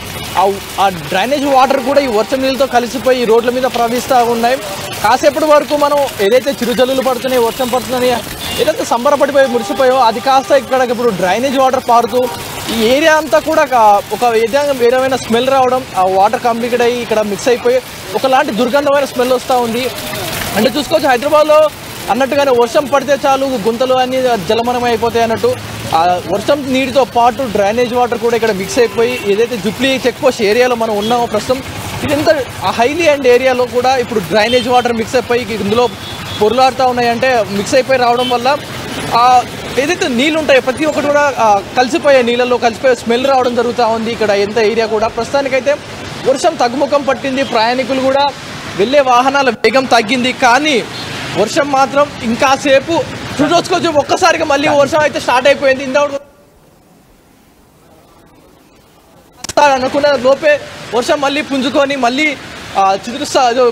ఆ డ్రైనేజ్ వాటర్ కూడా ఈ వర్షం నీళ్ళతో కలిసిపోయి ఈ రోడ్ల మీద ప్రవహిస్తూ ఉన్నాయి. కాసేపటి వరకు మనం ఏదైతే చిరుజల్లులు పడుతున్నాయి, వర్షం పడుతున్నాయి, ఏదైతే సంబరపడిపోయి మురిసిపోయో అది కాస్త ఇక్కడ ఇప్పుడు డ్రైనేజ్ వాటర్ పారుతూ ఈ ఏరియా అంతా కూడా ఒక వేరేమైన స్మెల్ రావడం, ఆ వాటర్ కంప్లీట్ అయ్యి ఇక్కడ మిక్స్ అయిపోయి ఒకలాంటి దుర్గంధమైన స్మెల్ వస్తూ ఉంది. అంటే చూసుకోవచ్చు, హైదరాబాద్లో అన్నట్టుగానే వర్షం పడితే చాలు గుంతలు అన్నీ జలమయం అయిపోతాయి అన్నట్టు ఆ వర్షం నీటితో పాటు డ్రైనేజ్ వాటర్ కూడా ఇక్కడ మిక్స్ అయిపోయి ఏదైతే జుప్లీ చెక్ పోస్ట్ ఏరియాలో మనం ఉన్నామో ప్రస్తుతం, ఇదంతా హైలీ అండ్ ఏరియాలో కూడా ఇప్పుడు డ్రైనేజ్ వాటర్ మిక్స్ అయిపోయి ఇందులో పొరులాడుతూ ఉన్నాయంటే మిక్స్ అయిపోయి రావడం వల్ల ఏదైతే నీళ్ళు ఉంటాయో ప్రతి ఒక్కటి కూడా కలిసిపోయే నీళ్ళల్లో కలిసిపోయే స్మెల్ రావడం జరుగుతూ ఉంది ఇక్కడ ఎంత ఏరియా కూడా. ప్రస్తుతానికైతే వర్షం తగ్గుముఖం పట్టింది, ప్రయాణికులు కూడా వెళ్ళే వాహనాల వేగం తగ్గింది. కానీ వర్షం మాత్రం ఇంకాసేపు చూసుకోవచ్చు, ఒక్కసారిగా మళ్ళీ వర్షం అయితే స్టార్ట్ అయిపోయింది. ఇందాక అనుకున్న లోపే వర్షం మళ్ళీ పుంజుకొని మళ్ళీ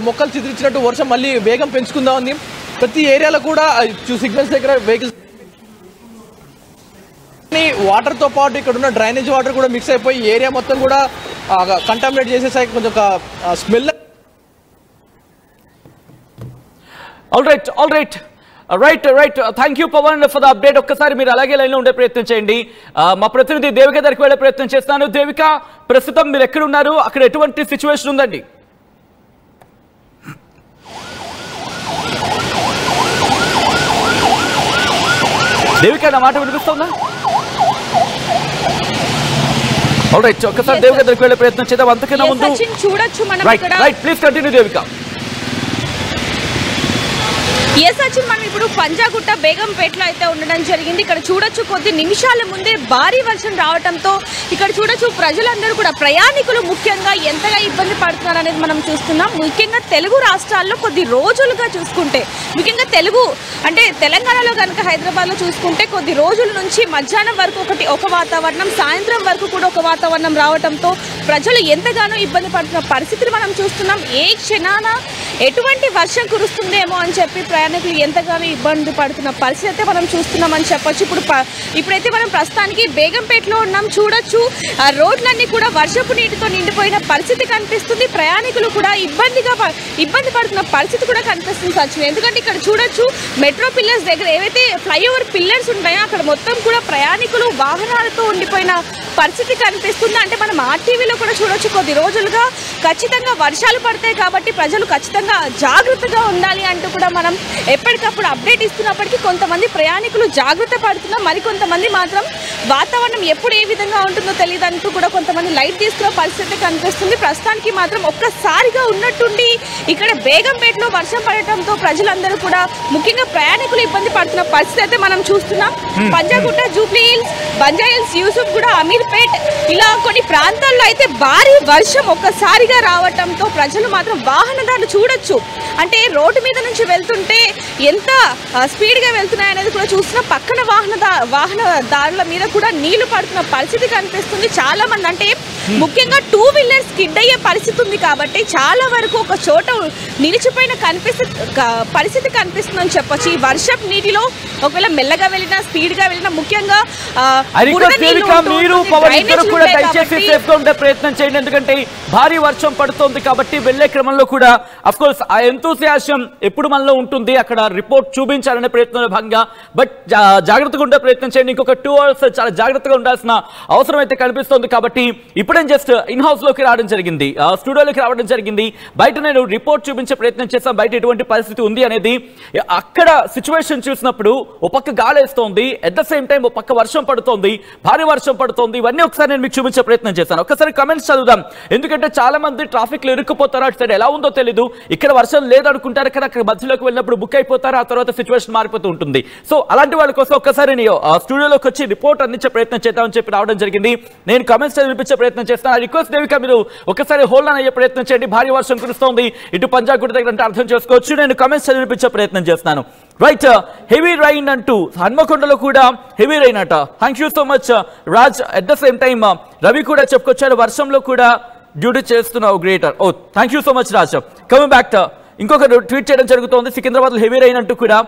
మొక్కలు చిదిరించినట్టు వర్షం మళ్ళీ వేగం పెంచుకుందా ఉంది. ప్రతి ఏరియాలో కూడా సిగ్నల్స్ దగ్గర వెహికల్స్ వాటర్తో పాటు ఇక్కడ ఉన్న డ్రైనేజ్ వాటర్ కూడా మిక్స్ అయిపోయి ఏరియా మొత్తం కూడా కంటామినేట్ చేసేసాయి. కొంచెం smell. All right right thank you Pavan for the update. ఒక్కసారి మీరు అలాగే లైన్లో ఉండే ప్రయత్నం చేయండి. మా ప్రతినిధి దేవిక దగ్గరికి వెళ్ళే ప్రయత్నం చేస్తాను. దేవిక, ప్రస్తుతం మీరు ఎక్కడ ఉన్నారు? అక్కడ ఎటువంటి సిచ్యువేషన్ ఉందండి? దేవిక, నా మాట వినిపిస్తుందా? ఆల్రైట్, ఒక్కసారి దేవిక దగ్గరికి వెళ్ళే ప్రయత్నం చేద్దాం. అంతకన్నా ముందు చూడొచ్చు మనం ఇక్కడ. Right, please continue Devika. Sachin, మనం ఇప్పుడు పంజాగుట్ట బేగంపేటలో అయితే ఉండడం జరిగింది. ఇక్కడ చూడొచ్చు కొద్ది నిమిషాల ముందే భారీ వర్షం రావడంతో ఇక్కడ చూడొచ్చు ప్రజలందరూ కూడా, ప్రయాణికులు ముఖ్యంగా ఎంతగా ఇబ్బంది పడుతున్నారు అనేది మనం చూస్తున్నాం. ముఖ్యంగా తెలుగు రాష్ట్రాల్లో కొద్ది రోజులుగా చూసుకుంటే, ముఖ్యంగా తెలంగాణలో కనుక హైదరాబాద్లో చూసుకుంటే కొద్ది రోజుల నుంచి మధ్యాహ్నం వరకు ఒక వాతావరణం, సాయంత్రం వరకు కూడా ఒక వాతావరణం రావడంతో ప్రజలు ఎంతగానో ఇబ్బంది పడుతున్న పరిస్థితిని మనం చూస్తున్నాం. ఏ క్షణాన ఎటువంటి వర్షం కురుస్తుందేమో అని చెప్పి ప్రయాణికులు ఎంతగానో ఇబ్బంది పడుతున్న పరిస్థితి అయితే మనం చూస్తున్నామని చెప్పొచ్చు. ఇప్పుడైతే మనం ప్రస్తుతానికి బేగంపేటలో ఉన్నాం. చూడొచ్చు ఆ రోడ్లన్నీ కూడా వర్షపు నీటితో నిండిపోయిన పరిస్థితి కనిపిస్తుంది. ప్రయాణికులు కూడా ఇబ్బంది పడుతున్న పరిస్థితి కూడా కనిపిస్తుంది సచిన్. ఎందుకంటే ఇక్కడ చూడొచ్చు మెట్రో పిల్లర్స్ దగ్గర ఏవైతే ఫ్లైఓవర్ పిల్లర్స్ ఉంటాయో అక్కడ మొత్తం కూడా ప్రయాణికులు వాహనాలతో ఉండిపోయిన పరిస్థితి కనిపిస్తుంది. అంటే మనం ఆర్టీవీలో కూడా చూడొచ్చు కొద్ది రోజులుగా ఖచ్చితంగా వర్షాలు పడతాయి కాబట్టి ప్రజలు ఖచ్చితంగా జాగ్రత్తగా ఉండాలి అంటూ కూడా మనం ఎప్పటికప్పుడు అప్డేట్ ఇస్తున్నప్పటికీ కొంతమంది ప్రయాణికులు జాగ్రత్త పడుతున్నారు. మరికొంతమంది మాత్రం వాతావరణం ఎప్పుడు ఏ విధంగా ఉంటుందో తెలియదంటూ కూడా కొంతమంది లైట్ తీసుకున్న పరిస్థితి కనిపిస్తుంది. ప్రస్తుతానికి మాత్రం ఒక్కసారిగా ఉన్నట్టుండి ఇక్కడ బేగంపేటలో వర్షం పడటంతో ప్రజలందరూ కూడా, ముఖ్యంగా ప్రయాణికులు ఇబ్బంది పడుతున్న పరిస్థితి అయితే మనం చూస్తున్నాం. పంజాగుట్ట, జూబ్లీ హిల్స్, బంజాయిల్స్, యూసుఫ్ కూడా, అమీర్పేట్ ఇలా కొన్ని ప్రాంతాల్లో అయితే భారీ వర్షం ఒక్కసారిగా రావటంతో ప్రజలు మాత్రం, వాహనదారులు చూడొచ్చు అంటే రోడ్డు మీద నుంచి వెళ్తుంటే ఎంత స్పీడ్గా వెళ్తున్నాయనేది కూడా చూస్తున్నా. పక్కన వాహనదారుల మీద కూడా నీళ్లు పడుతున్న పరిస్థితి కనిపిస్తుంది. చాలా మంది అంటే ముఖ్యంగా 2 వీలర్స్ స్కిడ్ అయ్యే పరిస్థితి ఉంది కాబట్టి చాలా వరకు ఒక చోట నిలిచిపోయిన పరిస్థితి కనిపిస్తుందని చెప్పొచ్చు. ఈ వర్షపు నీటిలో ఒకవేళ మెల్లగా వెళ్ళినా, స్పీడ్గా వెళ్ళినా, ముఖ్యంగా మీరు కూడా దయచేసి సేఫ్ గా ఉండే ప్రయత్నం చేయండి. ఎందుకంటే భారీ వర్షం పడుతోంది కాబట్టి వెళ్లే క్రమంలో కూడా అఫ్ కోర్స్ ఆ ఎంతూసియాజం ఎప్పుడు మనలో ఉంటుంది, అక్కడ రిపోర్ట్ చూపించాలనే ప్రయత్నంలో భాగంగా. బట్ జాగ్రత్తగా ఉండే ప్రయత్నం చేయండి. ఇంకొక 2 hours చాలా జాగ్రత్తగా ఉండాల్సిన అవసరం అయితే కనిపిస్తోంది. కాబట్టి ఇప్పుడే జస్ట్ ఇన్ హౌస్ లోకి రావడం జరిగింది, స్టూడియోలోకి రావడం జరిగింది. బయట నేను రిపోర్ట్ చూపించే ప్రయత్నం చేస్తాను బయట ఎటువంటి పరిస్థితి ఉంది అనేది. అక్కడ సిచ్యువేషన్ చూసినప్పుడు ఒక పక్క గాలి వేస్తోంది, ఎట్ ద సేమ్ టైం ఒక పక్క వర్షం పడుతోంది, భారీ వర్షం పడుతోంది. ఇవన్నీ ఒకసారి నేను మీకు చూపించే ప్రయత్నం చేస్తాను. ఒకసారి కమెంట్స్ చదువుదాం, ఎందుకంటే చాలా మంది ట్రాఫిక్ లో ఇరుక్కుపోతారు. అటు సైడ్ ఎలా ఉందో తెలీదు, ఇక్కడ వర్షం లేదనుకుంటారు కానీ అక్కడ మధ్యలోకి వెళ్ళినప్పుడు బుక్ అయిపోతారు, ఆ తర్వాత సిచ్యువేషన్ మారిపోతూ ఉంటుంది. సో అలాంటి వాళ్ళ కోసం ఒక్కసారి స్టూడియోలోకి వచ్చి రిపోర్ట్ అందించే ప్రయత్నం చేద్దామని చెప్పి రావడం జరిగింది. నేను కమెంట్స్ చదివించే ప్రయత్నం చేస్తాను. ఆ రిక్వెస్ట్ దేవిక, మీరు ఒకసారి హోల్డ్ ఆన్ అయ్యే ప్రయత్నం చేయండి. భారీ వర్షం కురుస్తోంది ఇటు పంజాగుట్ట దగ్గర అంటే అర్థం చేసుకోవచ్చు. నేను కమెంట్స్ చదివించే ప్రయత్నం చేస్తాను. రైట్, హెవీ రైన్ అంటూ హన్మకొండలో కూడా హెవీ రైన్ అట. Thank you so much Raj. At the same time Ravi కూడా చెప్పుకొచ్చాడు, వర్షంలో కూడా డ్యూటీ చేస్తున్నావు, greater. Oh thank you so much Raj. Coming back, ఇంకొక ట్వీట్ చేయడం జరుగుతోంది. సికింద్రాబాద్ లో హెవీ రైన్ అంటూ కూడా,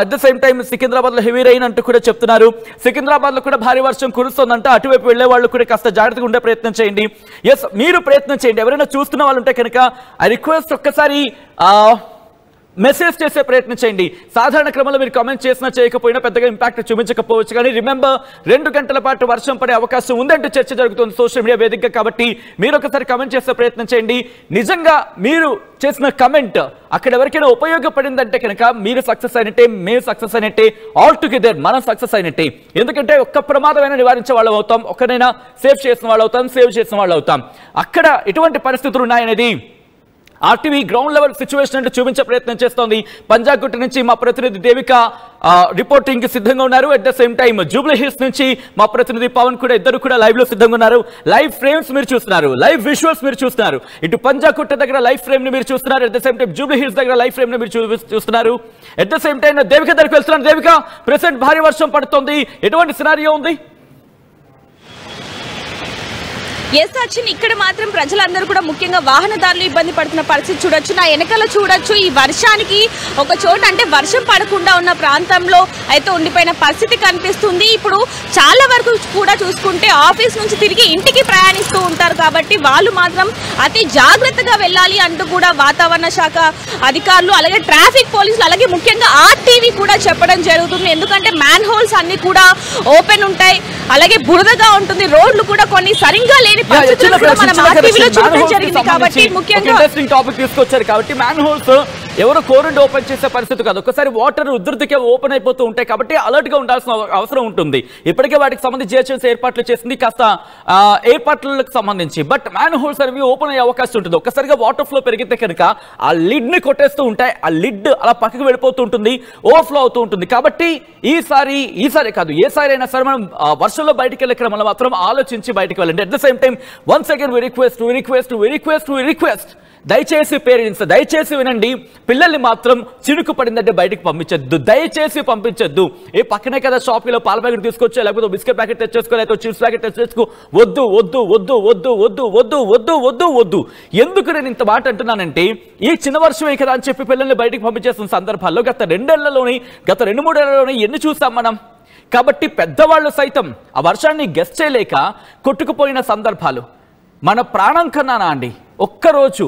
at the same time Secunderabad లో హెవీ రైన్ అంటూ కూడా చెప్తున్నారు. సికింద్రాబాద్ లో కూడా భారీ వర్షం కురుస్తోందంట. అటువైపు వెళ్లే వాళ్ళు కూడా కాస్త జాగ్రత్తగా ఉండే ప్రయత్నం చేయండి. ఎస్, మీరు ప్రయత్నం చేయండి. ఎవరైనా చూస్తున్న వాళ్ళు ఉంటే కనుక ఆ రిక్వెస్ట్ ఒక్కసారి మెసేజ్ చేసే ప్రయత్నం చేయండి. సాధారణ క్రమంలో మీరు కామెంట్ చేసినా చేయకపోయినా పెద్దగా ఇంపాక్ట్ చూపించకపోవచ్చు, కానీ రిమెంబర్ 2 గంటల పాటు వర్షం పడే అవకాశం ఉందంటూ చర్చ జరుగుతుంది సోషల్ మీడియా వేదికగా. కాబట్టి మీరు ఒకసారి కామెంట్ చేసే ప్రయత్నం చేయండి. నిజంగా మీరు చేసిన కమెంట్ అక్కడ ఎవరికైనా ఉపయోగపడిందంటే కనుక మీరు సక్సెస్ అయినట్టే, మేము సక్సెస్ అయినట్టే, ఆల్ టుగెదర్ మనం సక్సెస్ అయినట్టే. ఎందుకంటే ఒక్క ప్రమాదమైనా నివారించే వాళ్ళు అవుతాం, ఒక్కనైనా సేవ్ చేసిన వాళ్ళు అవుతాం, సేవ్ చేసిన వాళ్ళు అవుతాం. అక్కడ ఎటువంటి పరిస్థితులు ఉన్నాయనేది ఆర్టీవీ గ్రౌండ్ లెవెల్ సిచ్యువేషన్ అంటే చూపించే ప్రయత్నం చేస్తోంది. పంజాగుట్ట నుంచి మా ప్రతినిధి దేవిక రిపోర్టింగ్ కి సిద్ధంగా ఉన్నారు. At the same time Jubilee hills నుంచి మా ప్రతినిధి పవన్ కూడా, ఇద్దరు కూడా లైవ్ లో సిద్ధంగా ఉన్నారు. లైవ్ ఫ్రేమ్స్ మీరు చూస్తున్నారు, లైవ్ విజువల్స్ మీరు చూస్తున్నారు. ఇటు పంజాగుట్ట దగ్గర లైవ్ ఫ్రేమ్ ని మీరు చూస్తున్నారు, at the same time Jubilee hills దగ్గర లైవ్ ఫ్రేమ్ ని మీరు చూస్తున్నారు. At the same time Devika దగ్గరికి వెళ్తున్నారు. దేవిక, ప్రెసెంట్ భారీ వర్షం పడుతోంది, ఎటువంటి సినారియో ఉంది? ఎస్ సచిన్, ఇక్కడ మాత్రం ప్రజలందరూ కూడా ముఖ్యంగా వాహనదారులు ఇబ్బంది పడుతున్న పరిస్థితి చూడొచ్చు. నా వెనకాల చూడొచ్చు ఈ వర్షానికి ఒక చోట అంటే వర్షం పడకుండా ఉన్న ప్రాంతంలో అయితే ఉండిపోయిన పరిస్థితి కనిపిస్తుంది. ఇప్పుడు చాలా వరకు కూడా చూసుకుంటే ఆఫీస్ నుంచి తిరిగి ఇంటికి ప్రయాణిస్తూ ఉంటారు కాబట్టి వాళ్ళు మాత్రం అతి జాగ్రత్తగా వెళ్ళాలి అంటూ కూడా వాతావరణ శాఖ అధికారులు అలాగే ట్రాఫిక్ పోలీసులు అలాగే ముఖ్యంగా ఆర్టీవీ కూడా చెప్పడం జరుగుతుంది. ఎందుకంటే మ్యాన్ హోల్స్ అన్ని కూడా ఓపెన్ ఉంటాయి, అలాగే బురదగా ఉంటుంది, రోడ్లు కూడా కొన్ని సరిగ్గా లేని పరిస్థితులు కూడా మనం ఆర్టీవీలో చూడడం జరిగింది. కాబట్టి ముఖ్యంగా ఇంట్రెస్టింగ్ టాపిక్ తీసుకొచ్చారు కాబట్టి మ్యాన్ హోల్స్ ఎవరు కోరుండి ఓపెన్ చేసే పరిస్థితి కాదు, ఒక్కసారి వాటర్ ఉధృతికే ఓపెన్ అయిపోతూ ఉంటాయి కాబట్టి అలర్ట్ గా ఉండాల్సిన అవసరం ఉంటుంది. ఇప్పటికే వాటికి సంబంధించి జిహెచ్ఎంసీ ఏర్పాట్లు చేసింది కాస్త ఏర్పాట్లకు సంబంధించి. బట్ మ్యాన్ హోల్స్ అనేవి ఓపెన్ అయ్యే అవకాశం ఉంటుంది. ఒక్కసారిగా వాటర్ ఫ్లో పెరిగితే కనుక ఆ లిడ్ ని కొట్టేస్తూ ఉంటాయి, ఆ లిడ్ అలా పక్కకు వెళ్ళిపోతూ ఉంటుంది, ఓవర్ఫ్లో అవుతూ ఉంటుంది. కాబట్టి ఈసారి కాదు ఏసారి అయినా సరే మనం వర్షంలో బయటికి వెళ్ళే క్రమంలో మాత్రం ఆలోచించి బయటికి వెళ్ళండి. At the same time once again request దయచేసి పేరెంట్స్ దయచేసి వినండి, పిల్లల్ని మాత్రం చినుకు పడిందంటే బయటకు పంపించద్దు, దయచేసి పంపించద్దు. ఏ పక్కనే కదా షాప్లో పాల ప్యాకెట్ తీసుకొచ్చా లేకపోతే బిస్కెట్ ప్యాకెట్ తెచ్చేసుకో లేకపోతే చిప్స్ ప్యాకెట్ తెచ్చేసుకో, వద్దు వద్దు వద్దు వద్దు వద్దు వద్దు వద్దు వద్దు వద్దు. ఎందుకు నేను ఇంత మాట అంటున్నానంటే ఈ చిన్న వర్షమే కదా అని చెప్పి పిల్లల్ని బయటకు పంపించేస్తున్న సందర్భాల్లో గత 2-3 ఏళ్లలోనే ఎన్ని చూసాం మనం. కాబట్టి పెద్దవాళ్ళు సైతం ఆ వర్షాన్ని గెస్ట్ చేయలేక కొట్టుకుపోయిన సందర్భాలు. మన ప్రాణం కన్నానా అండి, ఒక్కరోజు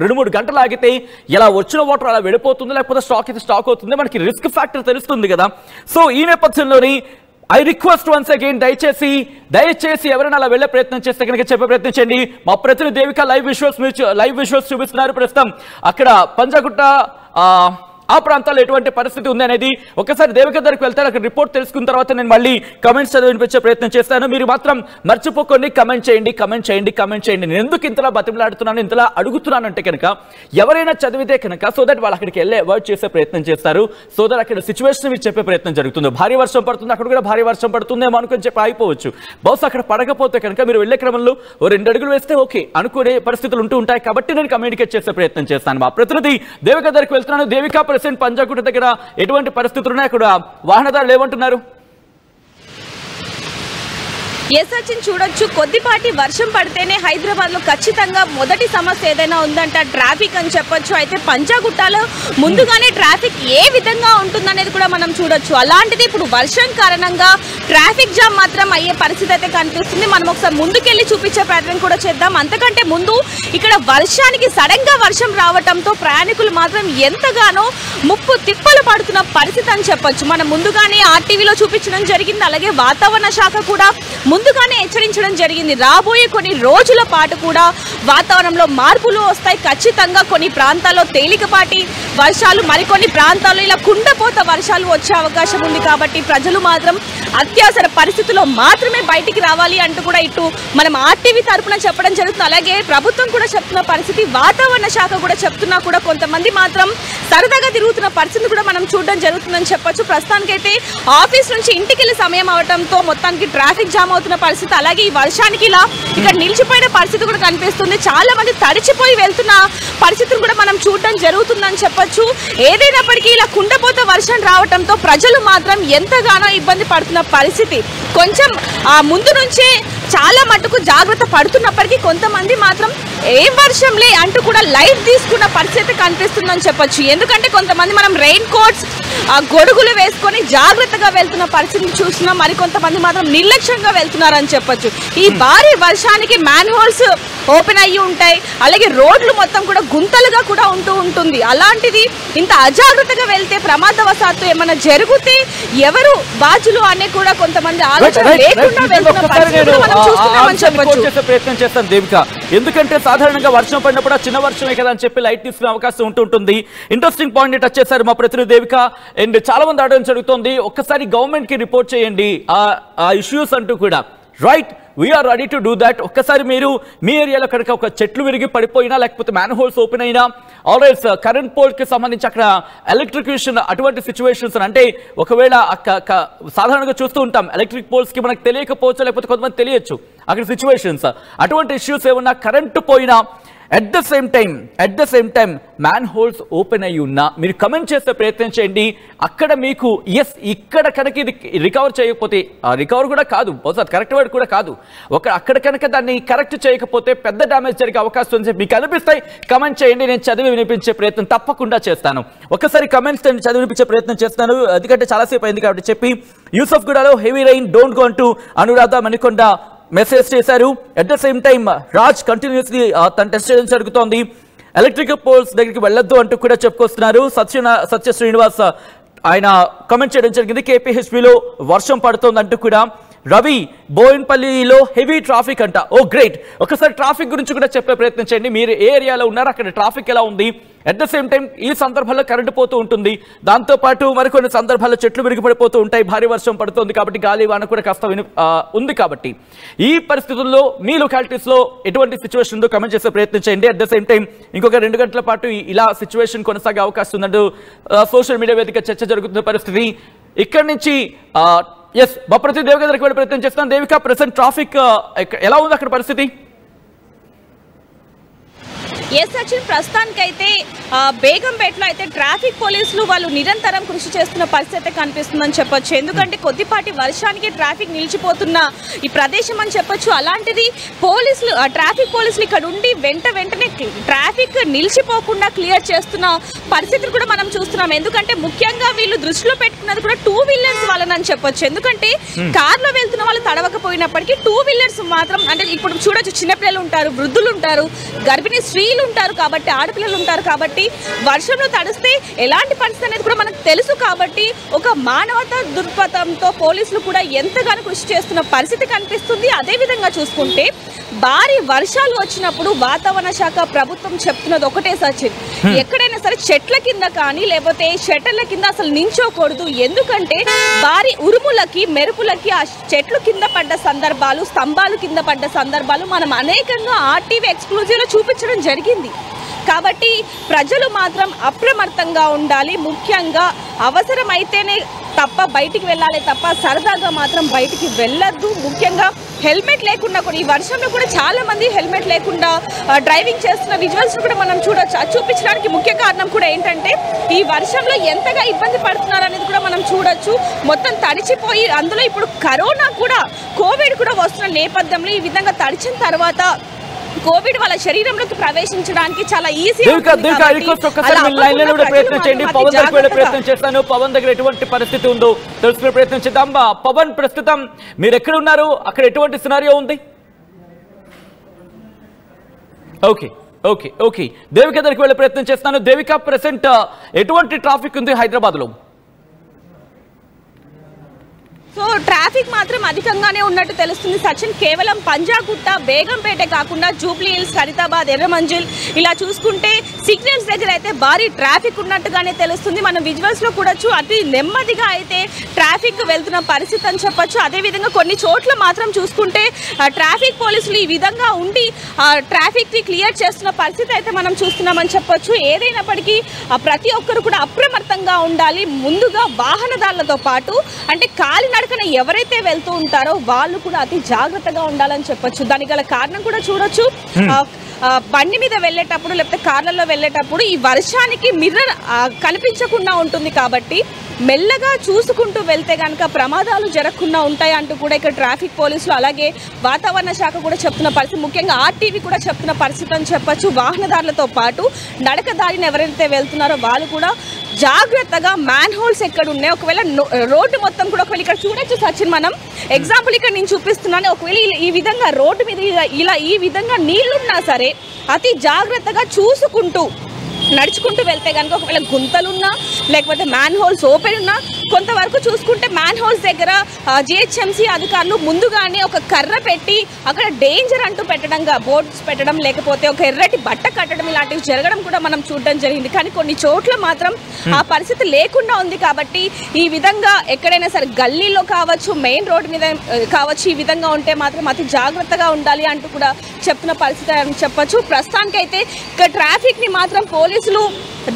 2-3 గంటలు ఆగితే ఎలా వచ్చిన వాటర్ అలా వెళ్ళిపోతుంది, లేకపోతే స్టాక్ అవుతుంది, మనకి రిస్క్ ఫ్యాక్టర్ తెలుస్తుంది కదా. సో ఈ నేపథ్యంలోని ఐ రిక్వెస్ట్ వన్స్ అగైన్ దయచేసి ఎవరైనా అలా వెళ్ళే ప్రయత్నం చేస్తే కనుక చెప్పే ప్రయత్నం చేయండి. మా ప్రతినిధి దేవిక లైవ్ విజువల్స్ చూపిస్తున్నారు ప్రస్తుతం. అక్కడ పంజాగుట్ట ఆ ప్రాంతాల్లో ఎటువంటి పరిస్థితి ఉంది అనేది ఒకసారి దేవిక దగ్గరికి వెళ్తారు. అక్కడ రిపోర్ట్ తెలుసుకున్న తర్వాత నేను మళ్ళీ కమెంట్స్ చదివినిపించే ప్రయత్నం చేస్తాను. మీరు మాత్రం మర్చిపోకండి, కమెంట్ చేయండి. నేను ఎందుకు ఇంతలా బతిమలాడుతున్నాను, ఇంతలా అడుగుతున్నాను అంటే కనుక ఎవరైనా చదివితే కనుక సో దట్ వాళ్ళు అక్కడికి వెళ్ళి అవాయిడ్ చేసే ప్రయత్నం చేస్తారు. సో దట్ అక్కడ సిచ్యువేషన్ మీరు చెప్పే ప్రయత్నం జరుగుతుంది. భారీ వర్షం పడుతుంది, అక్కడ కూడా భారీ వర్షం పడుతుందేమో అనుకుని చెప్పి ఆగిపోవచ్చు. బహుశా అక్కడ పడకపోతే కనుక మీరు వెళ్ళే క్రమంలో 2 అడుగులు వేస్తే ఓకే అనుకునే పరిస్థితులు ఉంటూ ఉంటాయి. కాబట్టి నేను కమ్యూనికేట్ చేసే ప్రయత్నం చేస్తాను. మా ప్రతినిధి దేవిక దగ్గరికి వెళ్తున్నాను. దేవిక, పంజాగుట్ట దగ్గర ఎటువంటి పరిస్థితులు ఉన్నాయి, అక్కడ వాహనదారులు ఏమంటున్నారు? ఎస్ సచిన్, చూడొచ్చు కొద్దిపాటి వర్షం పడితేనే హైదరాబాద్ లో ఖచ్చితంగా మొదటి సమస్య ఏదైనా ఉందంట ట్రాఫిక్ అని చెప్పొచ్చు. అయితే పంజాగుట్టలో ముందుగానే ట్రాఫిక్ ఏ విధంగా ఉంటుందనేది కూడా మనం చూడొచ్చు. అలాంటిది ఇప్పుడు వర్షం కారణంగా ట్రాఫిక్ జామ్ మాత్రం అయ్యే పరిస్థితి అయితే కనిపిస్తుంది. మనం ఒకసారి ముందుకెళ్ళి చూపించే ప్రయత్నం కూడా చేద్దాం. అంతకంటే ముందు ఇక్కడ వర్షానికి సడన్ గా వర్షం రావడంతో ప్రయాణికులు మాత్రం ఎంతగానో ముప్పు తిప్పలు పడుతున్న పరిస్థితి అని చెప్పొచ్చు. మనం ముందుగానే ఆర్టీవీలో చూపించడం జరిగింది, అలాగే వాతావరణ శాఖ కూడా ముందుగానే హెచ్చరించడం జరిగింది. రాబోయే కొన్ని రోజుల పాటు కూడా వాతావరణంలో మార్పులు వస్తాయి. ఖచ్చితంగా కొన్ని ప్రాంతాల్లో తేలికపాటి వర్షాలు, మరికొన్ని ప్రాంతాల్లో ఇలా కుండపోత వర్షాలు వచ్చే అవకాశం ఉంది. కాబట్టి ప్రజలు మాత్రం అత్యవసర పరిస్థితుల్లో మాత్రమే బయటికి రావాలి అంటూ కూడా ఇటు మనం ఆర్టీవీ తరపున చెప్పడం జరుగుతుంది. అలాగే ప్రభుత్వం కూడా చెప్తున్న పరిస్థితి, వాతావరణ శాఖ కూడా చెప్తున్నా కూడా కొంతమంది మాత్రం సరదాగా తిరుగుతున్న పరిస్థితి కూడా మనం చూడడం జరుగుతుందని చెప్పొచ్చు. ప్రస్తుతానికైతే ఆఫీస్ నుంచి ఇంటికి వెళ్ళే సమయం అవడంతో మొత్తానికి ట్రాఫిక్ జామ్ అవుతున్న పరిస్థితి, అలాగే ఈ వర్షానికి ఇలా ఇక్కడ నిలిచిపోయిన పరిస్థితి కూడా కనిపిస్తుంది. చాలా మంది తడిచిపోయి వెళ్తున్న పరిస్థితిని కూడా మనం చూడడం జరుగుతుందని చెప్పొచ్చు. ఏదైనప్పటికీ ఇలా కుండపోత వర్షం రావడంతో ప్రజలు మాత్రం ఎంతగానో ఇబ్బంది పడుతున్న పరిస్థితి. కొంచెం ముందు నుంచే చాలా మటుకు జాగ్రత్త పడుతున్నప్పటికీ కొంతమంది మాత్రం ఏం వర్షంలే అంటూ కూడా లైట్ తీసుకున్న పరిస్థితి కనిపిస్తుందని చెప్పొచ్చు. ఎందుకంటే కొంతమంది మనం రెయిన్ కోట్స్ గొడుగులు వేసుకొని జాగ్రత్తగా వెళ్తున్న పరిస్థితిని చూస్తున్నాం, మరికొంతమంది మాత్రం నిర్లక్ష్యంగా వెళ్తున్నారని చెప్పొచ్చు. ఈ భారీ వర్షానికి మ్యాన్ హోల్స్ ఓపెన్ అయ్యి ఉంటాయి, అలాగే రోడ్లు మొత్తం కూడా గుంతలుగా కూడా ఉంటుంది. అలాంటిది ఇంత అజాగ్రత్తగా వెళ్తే ప్రమాదవశాత్తు ఏమైనా జరిగితే ఎవరు బాధ్యులు అనే కూడా కొంతమంది ఆలోచన లేకుండా వెళ్తున్న పరిస్థితి మనం చూస్తున్నామని చెప్పొచ్చు. ప్రయత్నం చేస్తాను దేవిక, ఎందుకంటే సాధారణంగా వర్షం పడినప్పుడు చిన్న వర్షమే కదా అని చెప్పి లైట్ తీసుకునే అవకాశం ఉంటుంది. ఇంట్రెస్టింగ్ పాయింట్ టచ్ చేశారు మా ప్రతినిధి దేవిక. అండ్ చాలా మంది అడగడం జరుగుతుంది, ఒక్కసారి గవర్నమెంట్ కి రిపోర్ట్ చేయండి ఆ ఇష్యూస్ అంటూ కూడా. Right, we are ready to do that. ఒక్కసారి మీరు మీ ఏరియాలో కనుక ఒక చెట్లు విరిగి పడిపోయినా, లేకపోతే మ్యాన్ హోల్స్ ఓపెన్ అయినా, ఆల్రైట్ కరెంట్ పోల్ కి సంబంధించి అక్కడ ఎలక్ట్రిక్యూషన్ అటువంటి సిచ్యువేషన్స్ అంటే ఒకవేళ సాధారణంగా చూస్తూ ఉంటాం ఎలక్ట్రిక్ పోల్స్ కి మనకు తెలియకపోవచ్చు, లేకపోతే కొంతమంది తెలియచ్చు అక్కడ సిచ్యువేషన్స్. అటువంటి ఇష్యూస్ ఏమన్నా కరెంటు పోయినా at the same time man holes open అయ్యి ఉన్నా మీరు కమెంట్ చేసే ప్రయత్నం చేయండి. అక్కడ మీకు ఇక్కడ కనుక ఇది రికవర్ చేయకపోతే, రికవర్ కూడా కాదు, బహుశా కరెక్ట్ వర్డ్ కూడా కాదు, అక్కడ కనుక దాన్ని కరెక్ట్ చేయకపోతే పెద్ద డ్యామేజ్ జరిగే అవకాశం ఉంది. మీకు అనిపిస్తాయి కమెంట్ చేయండి, నేను చదివి వినిపించే ప్రయత్నం తప్పకుండా చేస్తాను. ఒకసారి కమెంట్స్ చదివి వినిపించే ప్రయత్నం చేస్తాను, ఎందుకంటే చాలాసేపు అయింది కాబట్టి చెప్పి. యూసఫ్ గూడలో హెవీ రైన్ డోంట్ గో అంటూ అనురాధ మణికొండ మెసేజ్ చేశారు. At the same time Raj continuously తన టెస్ట్ చేయడం జరుగుతోంది. ఎలక్ట్రికల్ పోల్స్ దగ్గరికి వెళ్ళొద్దు అంటూ కూడా చెప్పుకొస్తున్నారు. సత్య శ్రీనివాస్ ఆయన కమెంట్ చేయడం జరిగింది. KPHBలో వర్షం పడుతోంది అంటూ కూడా. రవి బోయిన్పల్లిలో హెవీ ట్రాఫిక్ అంట. ఓ గ్రేట్, ఒకసారి ట్రాఫిక్ గురించి కూడా చెప్పే ప్రయత్నం చేయండి. మీరు ఏ ఏరియాలో ఉన్నారో అక్కడ ట్రాఫిక్ ఎలా ఉంది. అట్ ద సేమ్ టైం ఈ సందర్భంలో కరెంటు పోతూ ఉంటుంది, దాంతోపాటు మరికొన్ని సందర్భాల్లో చెట్లు విరిగిపడిపోతూ ఉంటాయి. భారీ వర్షం పడుతుంది కాబట్టి గాలి వాన కూడా కాస్త ఉంది. కాబట్టి ఈ పరిస్థితుల్లో మీ లొకాలిటీస్లో ఎటువంటి సిచ్యువేషన్ ఉందో కమెంట్ చేసే ప్రయత్నం చేయండి. అట్ ద సేమ్ టైం ఇంకొక 2 గంటల పాటు ఇలా సిచ్యువేషన్ కొనసాగే అవకాశం ఉందంటూ సోషల్ మీడియా వేదిక చర్చ జరుగుతున్న పరిస్థితి. ఇక్కడి నుంచి బప్రతి దేవిక దగ్గరికి వెళ్ళే ప్రయత్నం చేస్తాను. దేవిక, ప్రెసెంట్ ట్రాఫిక్ ఎలా ఉంది అక్కడ పరిస్థితి? సచిన్, ప్రస్తుతానికైతే బేగంపేటలో అయితే ట్రాఫిక్ పోలీసులు వాళ్ళు నిరంతరం కృషి చేస్తున్న పరిస్థితి కనిపిస్తుందని చెప్పొచ్చు. ఎందుకంటే కొద్దిపాటి వర్షానికి ట్రాఫిక్ నిలిచిపోతున్న ఈ ప్రదేశం అని చెప్పొచ్చు. అలాంటిది ట్రాఫిక్ పోలీసులు ఇక్కడ ఉండి వెంటనే ట్రాఫిక్ నిలిచిపోకుండా క్లియర్ చేస్తున్న పరిస్థితులు కూడా మనం చూస్తున్నాం. ఎందుకంటే ముఖ్యంగా వీళ్ళు దృష్టిలో పెట్టుకున్నది కూడా 2 వీలర్స్ వాళ్ళని చెప్పొచ్చు. ఎందుకంటే కార్లో వెళ్తున్న వాళ్ళు తడవకపోయినప్పటికీ 2 వీలర్స్ మాత్రం, అంటే ఇప్పుడు చూడొచ్చు, చిన్నపిల్లలు ఉంటారు, వృద్ధులు ఉంటారు, గర్భిణీ స్త్రీలు ఉంటారు, కాబట్టి ఆడపిల్లలు ఉంటారు. కాబట్టి వర్షంలో తడిస్తే ఎలాంటి పరిస్థితి అనేది కూడా మనకు తెలుసు. కాబట్టి ఒక మానవతా దృక్పథంతో పోలీసులు కూడా ఎంతగానో కృషి చేస్తున్న పరిస్థితి కనిపిస్తుంది. అదేవిధంగా చూసుకుంటే భారీ వర్షాలు వచ్చినప్పుడు వాతావరణ శాఖ ప్రభుత్వం చెప్తున్నది ఒకటే సచిన్, ఎక్కడైనా సరే చెట్ల కింద కానీ లేకపోతే షట్టర్ల కింద అసలు నించోకూడదు. ఎందుకంటే భారీ ఉరుములకి మెరుపులకి ఆ చెట్లు కింద పడ్డ సందర్భాలు, స్తంభాలు కింద పడ్డ సందర్భాలు మనం అనేకంగా RTV ఎక్స్క్లూజివ్లో చూపించడం జరిగింది. కాబట్టి ప్రజలు మాత్రం అప్రమత్తంగా ఉండాలి. ముఖ్యంగా అవసరమైతేనే తప్ప బయటికి వెళ్ళాలి తప్ప సరదాగా మాత్రం బయటికి వెళ్ళొద్దు. ముఖ్యంగా హెల్మెట్ లేకుండా కూడా ఈ వర్షంలో కూడా చాలా మంది హెల్మెట్ లేకుండా డ్రైవింగ్ చేస్తున్న విజువల్స్ కూడా మనం చూడొచ్చు. అది చూపించడానికి ముఖ్య కారణం కూడా ఏంటంటే ఈ వర్షంలో ఎంతగా ఇబ్బంది పడుతున్నారు అనేది కూడా మనం చూడొచ్చు. మొత్తం తడిచిపోయి, అందులో ఇప్పుడు కరోనా కూడా కోవిడ్ కూడా వస్తున్న నేపథ్యంలో ఈ విధంగా తడిచిన తర్వాత కోవిడ్ వాళ్ళ శరీరంలోకి ప్రవేశించడానికి చాలా ఈజీ. ప్రయత్నం చేస్తాను. పవన్ దగ్గర ఎటువంటి పరిస్థితి ఉందో తెలుసుకునే ప్రయత్నం చేద్దాం. పవన్, ప్రస్తుతం మీరు ఎక్కడ ఉన్నారు, అక్కడ ఎటువంటి సినారియో ఉంది? ఓకే దేవిక దగ్గరికి వెళ్ళే ప్రయత్నం చేస్తాను. దేవిక, ప్రెసెంట్ ఎటువంటి ట్రాఫిక్ ఉంది హైదరాబాద్ లో? సో ట్రాఫిక్ మాత్రం అధికంగానే ఉన్నట్టు తెలుస్తుంది సచిన్. కేవలం పంజాగుట్ట, బేగంపేట కాకుండా జూబ్లీ హిల్స్, ఖైరతాబాద్, ఎర్రమంజిల్ ఇలా చూసుకుంటే సిగ్నల్స్ దగ్గర అయితే భారీ ట్రాఫిక్ ఉన్నట్టుగానే తెలుస్తుంది. మనం విజువల్స్ లో కూడా అతి నెమ్మదిగా అయితే ట్రాఫిక్ వెళ్తున్న పరిస్థితి అని చెప్పొచ్చు. అదేవిధంగా కొన్ని చోట్ల మాత్రం చూసుకుంటే ట్రాఫిక్ పోలీసులు ఈ విధంగా ఉండి ట్రాఫిక్ ని క్లియర్ చేస్తున్న పరిస్థితి అయితే మనం చూస్తున్నామని చెప్పొచ్చు. ఏదైనప్పటికీ ప్రతి ఒక్కరు కూడా అప్రమత్తంగా ఉండాలి. ముందుగా వాహనదారులతో పాటు అంటే కాలినడకన ఎవరైతే వెళ్తూ ఉంటారో వాళ్ళు కూడా అతి జాగ్రత్తగా ఉండాలని చెప్పొచ్చు. దానికి గల కారణం కూడా చూడొచ్చు. బండి మీద వెళ్ళేటప్పుడు లేకపోతే కార్లలో వెళ్ళేటప్పుడు ఈ వర్షానికి మిర్రర్ కనిపించకుండా ఉంటుంది. కాబట్టి మెల్లగా చూసుకుంటూ వెళ్తే కనుక ప్రమాదాలు జరగకుండా ఉంటాయి అంటూ కూడా ఇక్కడ ట్రాఫిక్ పోలీసులు అలాగే వాతావరణ శాఖ కూడా చెప్తున్న పరిస్థితి, ముఖ్యంగా RTV కూడా చెప్తున్న పరిస్థితి అని చెప్పొచ్చు. వాహనదారులతో పాటు నడక దారిని ఎవరైతే వెళ్తున్నారో వాళ్ళు కూడా జాగ్రత్తగా మ్యాన్ హోల్స్ ఎక్కడ ఉన్నాయి, ఒకవేళ రోడ్డు మొత్తం కూడా ఒకవేళ ఇక్కడ చూడొచ్చు సచిన్, మనం ఎగ్జాంపుల్ ఇక్కడ నేను చూపిస్తున్నాను. ఒకవేళ ఈ విధంగా రోడ్డు మీద ఇలా ఈ విధంగా నీళ్లున్నా సరే అతి జాగ్రత్తగా చూసుకుంటూ నడుచుకుంటూ వెళ్తే కనుక ఒకవేళ గుంతలున్నా లేకపోతే మ్యాన్ హోల్స్ ఓపెన్ ఉన్నా కొంతవరకు చూసుకుంటే మ్యాన్ హోల్స్ దగ్గర GHMC అధికారులు ముందుగానే ఒక కర్ర పెట్టి అక్కడ డేంజర్ అంటూ పెట్టడంగా బోర్డ్స్ పెట్టడం లేకపోతే ఒక ఎర్రటి బట్ట కట్టడం ఇలాంటివి జరగడం కూడా మనం చూడడం జరిగింది. కానీ కొన్ని చోట్ల మాత్రం ఆ పరిస్థితి లేకుండా ఉంది. కాబట్టి ఈ విధంగా ఎక్కడైనా సరే గల్లీలో కావచ్చు, మెయిన్ రోడ్ మీద కావచ్చు, ఈ విధంగా ఉంటే మాత్రం అతి జాగ్రత్తగా ఉండాలి అంటూ కూడా చెప్తున్న పరిస్థితి అని చెప్పొచ్చు. ప్రస్తుతానికైతే ఇక్కడ ట్రాఫిక్ ని మాత్రం పోలీసులు పోలీసులు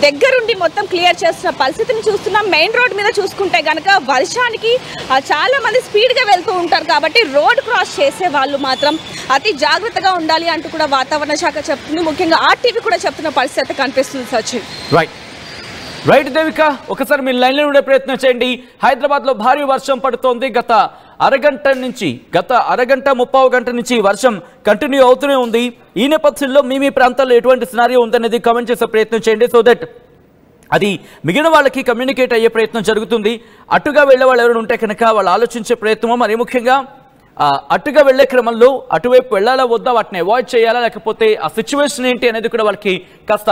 దగ్గరుండి మొత్తం క్లియర్ చేస్తున్న పరిస్థితిని చూస్తున్నాం. మెయిన్ రోడ్ మీద చూసుకుంటే కనుక వర్షానికి చాలా మంది స్పీడ్గా వెళ్తూ ఉంటారు కాబట్టి రోడ్ క్రాస్ చేసే వాళ్ళు మాత్రం అతి జాగ్రత్తగా ఉండాలి అంటూ కూడా వాతావరణ శాఖ చెప్తుంది. ముఖ్యంగా ఆర్టీవీ కూడా చెప్తున్న పరిస్థితి కనిపిస్తుంది. సచిన్ రైట్ దేవిక, ఒకసారి మీరు లైన్లో ఉండే ప్రయత్నం చేయండి. హైదరాబాద్లో భారీ వర్షం పడుతోంది. గత అరగంట 30 గంట నుంచి వర్షం కంటిన్యూ అవుతూనే ఉంది. ఈ నేపథ్యంలో మీ ప్రాంతాల్లో ఎటువంటి సినారియో ఉందనేది కామెంట్ చేసే ప్రయత్నం చేయండి. సో దట్ అది మిగిలిన వాళ్ళకి కమ్యూనికేట్ అయ్యే ప్రయత్నం జరుగుతుంది. అటుగా వెళ్ళే వాళ్ళు ఎవరైనా ఉంటే కనుక వాళ్ళు ఆలోచించే ప్రయత్నమో, మరి ముఖ్యంగా అటుగా వెళ్లే క్రమంలో అటువైపు వెళ్ళాలా వద్దా, వాటిని అవాయిడ్ చేయాలా, లేకపోతే ఆ సిచ్యువేషన్ ఏంటి అనేది కూడా వాళ్ళకి కాస్త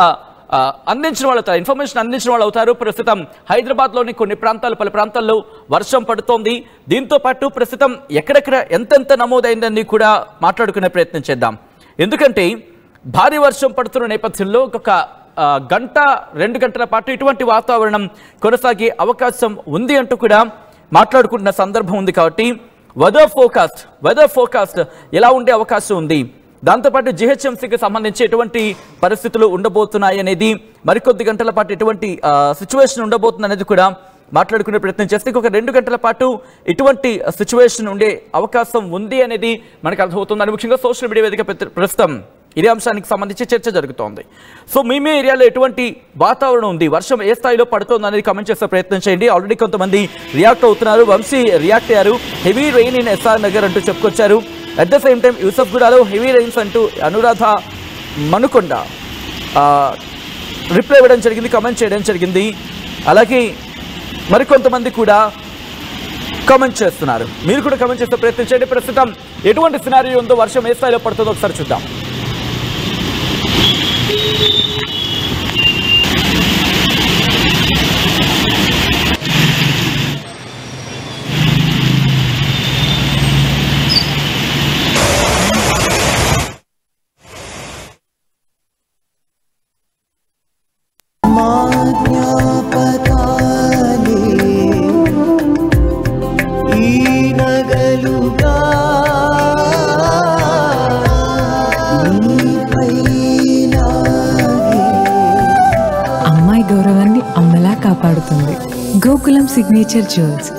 అందించిన వాళ్ళు అవుతారు, ఇన్ఫర్మేషన్ అందించిన వాళ్ళు అవుతారు. ప్రస్తుతం హైదరాబాద్లోని కొన్ని ప్రాంతాలు, పలు ప్రాంతాల్లో వర్షం పడుతోంది. దీంతో పాటు ప్రస్తుతం ఎక్కడెక్కడ ఎంతెంత నమోదైందని కూడా మాట్లాడుకునే ప్రయత్నం చేద్దాం. ఎందుకంటే భారీ వర్షం పడుతున్న నేపథ్యంలో ఒక గంట 2 గంటల పాటు ఇటువంటి వాతావరణం కొనసాగే అవకాశం ఉంది అంటూ కూడా మాట్లాడుకుంటున్న సందర్భం ఉంది. కాబట్టి వెదర్ ఫోకాస్ట్ ఎలా ఉండే అవకాశం ఉంది, దాంతోపాటు జిహెచ్ఎంసీకి సంబంధించి ఎటువంటి పరిస్థితులు ఉండబోతున్నాయి అనేది, మరికొద్ది గంటల పాటు ఎటువంటి సిచ్యువేషన్ ఉండబోతుంది అనేది కూడా మాట్లాడుకునే ప్రయత్నం చేస్తే ఒక 2 గంటల పాటు ఇటువంటి సిచ్యువేషన్ ఉండే అవకాశం ఉంది అనేది మనకు అర్థమవుతుంది. ముఖ్యంగా సోషల్ మీడియా వేదిక ప్రస్తుతం ఇదే అంశానికి సంబంధించి చర్చ జరుగుతోంది. సో మీ ఏరియాలో ఎటువంటి వాతావరణం ఉంది, వర్షం ఏ స్థాయిలో పడుతోంది అనేది కామెంట్ చేసే ప్రయత్నం చేయండి. ఆల్రెడీ కొంతమంది రియాక్ట్ అవుతున్నారు. వంశీ రియాక్ట్ అయ్యారు. Heavy rain in S R Nagar అంటూ చెప్పుకొచ్చారు. అట్ ద సేమ్ టైం యూసఫ్గూడలో హెవీ రెయిన్స్ అంటూ అనురాధ మనుకొండ రిప్లై ఇవ్వడం జరిగింది, కామెంట్ చేయడం జరిగింది. అలాగే మరికొంతమంది కూడా కామెంట్ చేస్తున్నారు. మీరు కూడా కామెంట్ చేసే ప్రయత్నం చేయండి. ప్రస్తుతం ఎటువంటి సినారియో ఉందో, వర్షం ఏ స్థాయిలో పడుతుందో ఒకసారి చూద్దాం. గౌరవాన్ని అమ్మలా కాపాడుతుంది. Gokulam signature jewels.